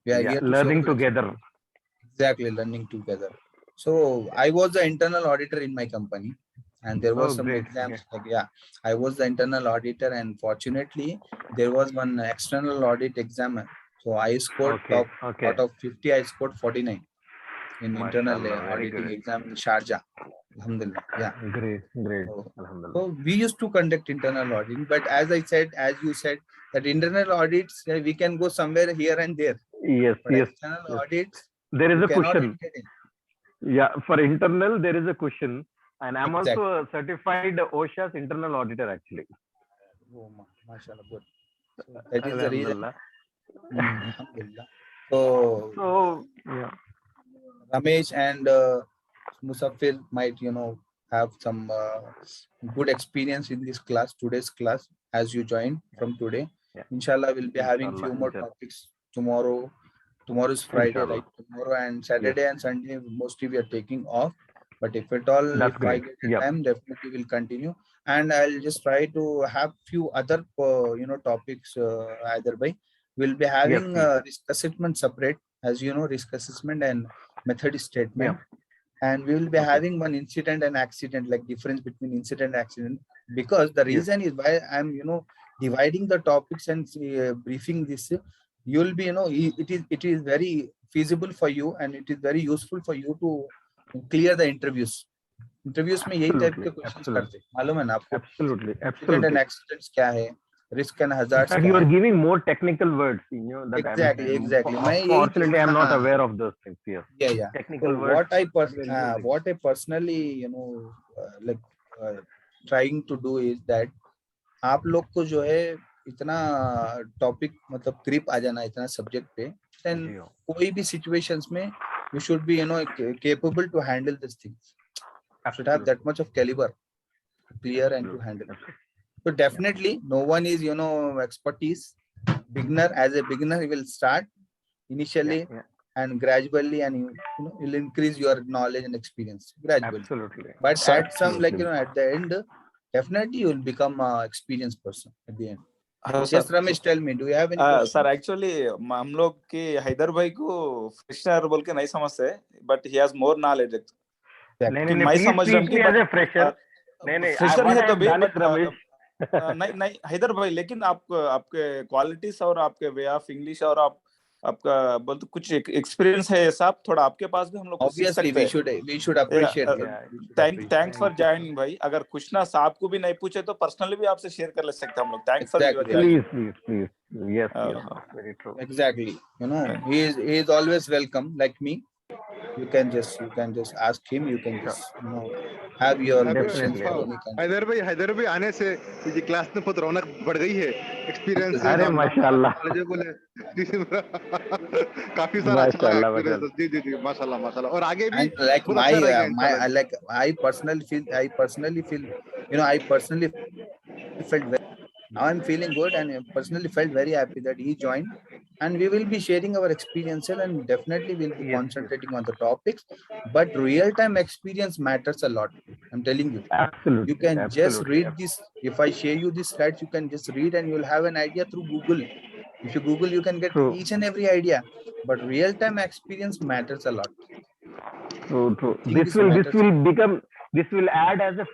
We are Yeah. here to Learning share our together. exactly learning together. So I was the internal auditor in my company, and there was Oh, some great. exams. Okay. Like, yeah, I was the internal auditor, and fortunately, there was one external audit exam. So I scored Okay. top Okay. out of 50. I scored 49 in internal Mashallah. Very auditing good. exam in Sharjah. Alhamdulillah. Yeah. Great. Great. So, Alhamdulillah. so we used to conduct internal auditing, but as you said, that internal audits we can go somewhere here and there, Yes. but Yes. external Yes. audits There is you a cannot cushion. enter in. Yeah. For internal, there is a cushion, and I'm Exactly. also a certified OSHA's internal auditor actually. Oh, mashallah, good. So that is the reason. Alhamdulillah. Alhamdulillah. So So yeah. Ramesh and Musaffir might, have some good experience in this class, today's class, as you join from today. Yeah. Inshallah, we'll be having Inshallah. few more Inshallah. topics tomorrow. Tomorrow is Friday, Inshallah. right? Tomorrow and Saturday and Sunday, mostly we are taking off. But if at all, That's if I great. get a Yep. time, definitely will continue. And I'll just try to have few other, topics either by. We'll be having please. risk assessment separate, as you know, risk assessment and method statement. And we will be Okay. having one incident and accident, like difference between incident and accident, because the Yes. reason is why I'm dividing the topics and briefing this. You will be it is very feasible for you, and it is very useful for you to clear the interviews में यही type के Absolutely. Questions Absolutely. करते हैं, मालूम है ना आपको? Absolutely. Incident Absolutely. And accidents क्या है, risk and In hazards fact, क्या you are है. giving more technical words. That Exactly. मैं यही Unfortunately, I'm not aware of those things. Yes. yeah. Technical So words. what I personally like trying to do is that आप लोग को जो है इतना टॉपिक मतलब ग्रिप आ जाना इतना सब्जेक्ट पे, then कोई भी situations में you should be capable to handle these things. Should have that much of caliber, clear and to handle. So definitely no one is expertise. Beginner, as a beginner he will start initially and gradually, and you'll increase your knowledge and experience gradually. Absolutely. But at some at the end, definitely you will become an experienced person at the end. Yes, Ramesh, tell me, do you have any question? Sir actually हम लोग की हैदर भाई को fresher बोल के नहीं समझते, but he has more knowledge. नहीं मैं समझ रहा हूं कि एज ए फ्रेशर नहीं फ्रेशर है तो भी, बट रमेश नहीं हैदर भाई, लेकिन आप आपके क्वालिटीज और आपके वे ऑफ इंग्लिश और आपका बोलते कुछ एक्सपीरियंस है साहब, थोड़ा आपके पास भी हम लोग सीख सकते हैं. we should appreciate. Thanks for joining भाई. अगर कुछ ना साहब को भी नहीं पूछे तो पर्सनली भी आपसे शेयर कर ले सकते हैं हम लोग. Thanks for your please yes very true. Exactly. He is always welcome, like me. You can just ask him. You can just have your questions for any kind. Haider भाई आने से ये क्लास में बहुत रौनक बढ़ गई है. एक्सपीरियंस अरे माशाल्लाह काफी सारा अच्छा लगा. जी माशाल्लाह. और आगे भी like I personally feel I personally felt very, now I'm feeling good, and I personally felt very happy that he joined, and we will be sharing our experiences, and definitely we'll be concentrating on the topics, but real time experience matters a lot. I'm telling you. Absolutely. You can just read this. If I share you these slides, you can just read and you'll have an idea through Google. If you Google, you can get each and every idea, but real time experience matters a lot. True. This will add as a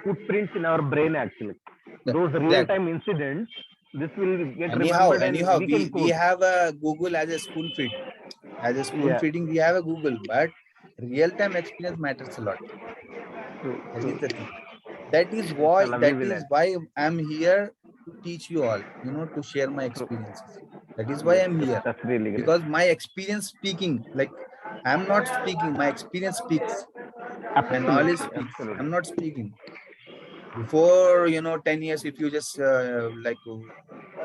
footprints in our brain actually. Those real-time incidents, this will get remembered. Anyhow, we have a Google as a spoon feed. As a spoon feeding, we have a Google, but real-time experience matters a lot. That is why I'm here to teach you all, to share my experiences. That is why I'm here. That's really great. Because my experience speaking, like I'm not speaking, my experience speaks. My knowledge Absolutely, speaks. absolutely. I'm not speaking. Before 10 years, if you just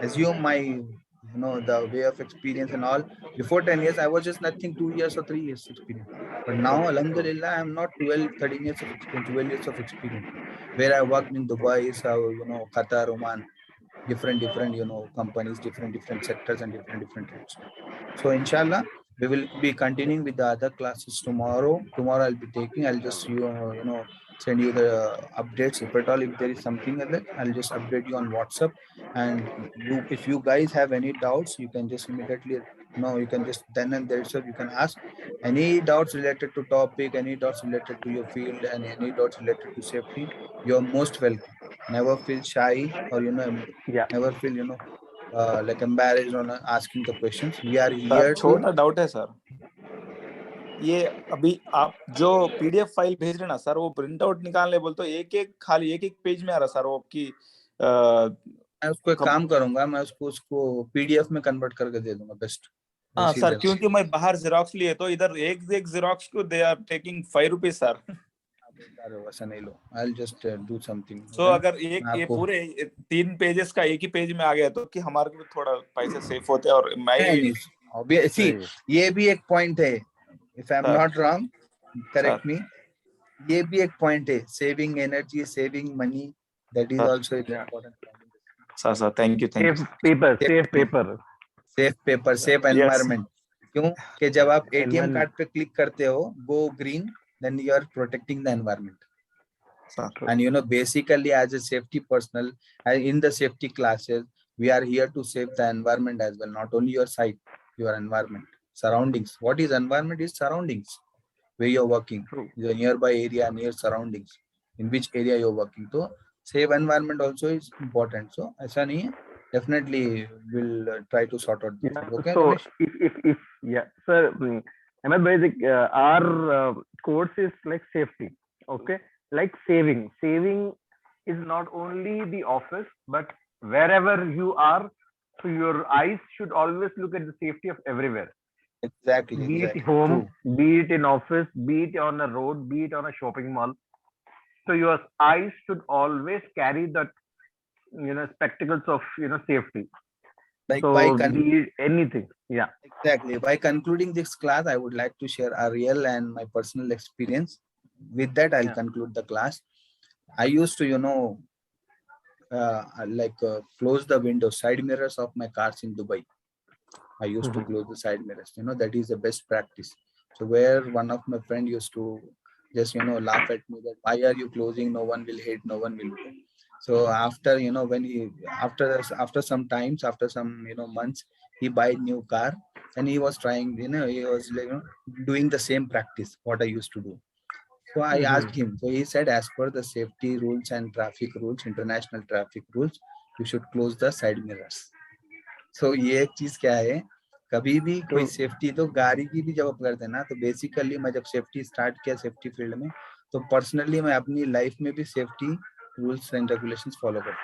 assume my the way of experience and all, before 10 years I was just nothing, 2 years or 3 years experience. But now alhamdulillah I'm not 12, 13 years of experience, 12 years of experience, where I worked in Dubai, so Qatar, Oman, different companies, different sectors and different types. So inshallah we will be continuing with the other classes tomorrow. I'll be taking, I'll just send you the updates. If at all, if there is something like that, I'll just update you on WhatsApp. And if you guys have any doubts, you can just immediately you can just then and there itself you can ask any doubts related to topic, any doubts related to your field, and any doubts related to safety. You're most welcome. Never feel shy, or Yeah. never feel like embarrassed on asking the questions. We are sir here to छोटा doubt है sir, ये अभी आप जो PDF file भेज रहे हैं ना सर, वो प्रिंट आउट निकालने बोल तो खाली एक पेज में आ रहा सर, वो आपकी मैं उसको एक काम करूंगा, मैं उसको पीडीएफ में कन्वर्ट करके दे दूंगा बेस्ट। हाँ सर, क्योंकि मैं बाहर जेरोक्स लिए तो इधर एक जेरोक्स को they are taking 5 rupees sir. वैसा नहीं लो, I'll just do something। सो अगर ये पूरे 3 पेजेस का एक ही पेज में आ गया तो कि हमारे को भी थोड़ा पैसे सेफ होते हैं। और मैं obviously ये भी एक पॉइंट है, if I'm not wrong, correct me, ये भी एक पॉइंट है, saving energy, saving money, that is also an important point। Sir thank you. Safe paper, safe environment। क्यों कि जब आप एटीएम कार्ड पे क्लिक करते हो go green, then you are protecting the environment। And basically as a safety personnel, in the safety classes, we are here to save the environment as well, not only your site, your environment, surroundings. What is environment? Is surroundings, where you're working, the nearby area, near surroundings, in which area you're working. So safe environment also is important. So aisa nahi hai, definitely we'll try to sort out this. Okay, so Ramesh? if yeah, sir, Ahmed basic our course is like safety, okay, like saving is not only the office, but wherever you are, so your eyes should always look at the safety of everywhere. Exactly. Be it home, be it in office, be it on a road, be it on a shopping mall. So your eyes should always carry that spectacles of safety. Like so be it anything. Yeah, exactly. By concluding this class, I would like to share a real and my personal experience. With that, I'll conclude the class. I used to close the window, side mirrors of my cars in Dubai. I used to close the side mirrors. That is the best practice. So where one of my friend used to just laugh at me that why are you closing, no one will hit, no one will do. So after when he after some times, after some months, he buy new car, and he was trying, he was doing the same practice what I used to do. So I asked him, so he said as per the safety rules and traffic rules, international traffic rules, you should close the side mirrors. So ये एक चीज क्या है, कभी भी कोई safety, तो गाड़ी की भी जब आप करते हैं ना, तो बेसिकली मैं जब सेफ्टी स्टार्ट किया सेफ्टी फील्ड में, तो पर्सनली मैं अपनी लाइफ में भी safety rules and regulations follow करता हूँ।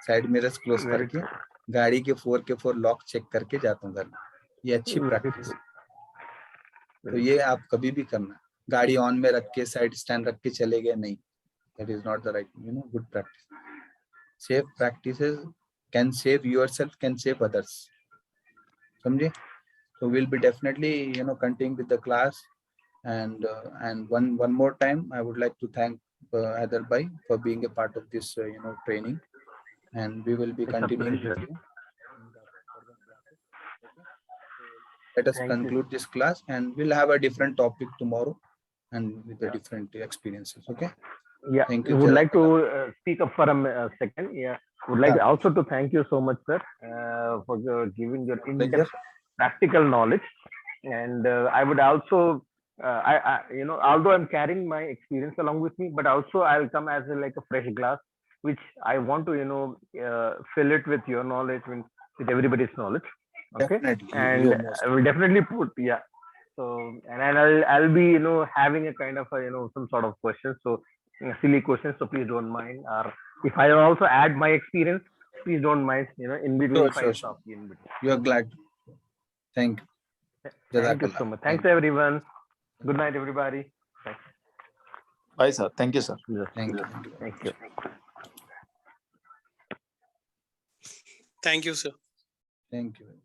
साइड मिरर्स क्लोज करके गाड़ी के 4 लॉक चेक करके जाता हूँ घर में। ये अच्छी प्रैक्टिस। तो ये आप कभी भी करना, गाड़ी ऑन में रख के साइड स्टैंड रख के चले गए, नहीं, that is not the right good practice. Safe practices can save yourself, can save others. समझे? So we'll be definitely continuing with the class, and one more time I would like to thank Haider Bhai for being a part of this training, and we will be continuing with you. Let us conclude this class, and we'll have a different topic tomorrow and with the different experiences. Okay? Yeah, thank you. Would like to speak up for a second. Yeah, would like also to thank you so much, sir, for giving your in-depth practical knowledge. And I would also, although I'm carrying my experience along with me, but also I'll come as like a fresh glass, which I want to fill it with your knowledge, with everybody's knowledge. Okay, definitely. And I will definitely put So and I'll be having a kind of some sort of questions. So silly questions, so please don't mind. Or if I also add my experience, please don't mind. In between, sure. In between. You are glad. Thank you. Thank you so much. Thanks everyone. Good night, everybody. Thanks. Bye sir, thank you sir. Thank you. Thank you. Thank you, sir. Thank you.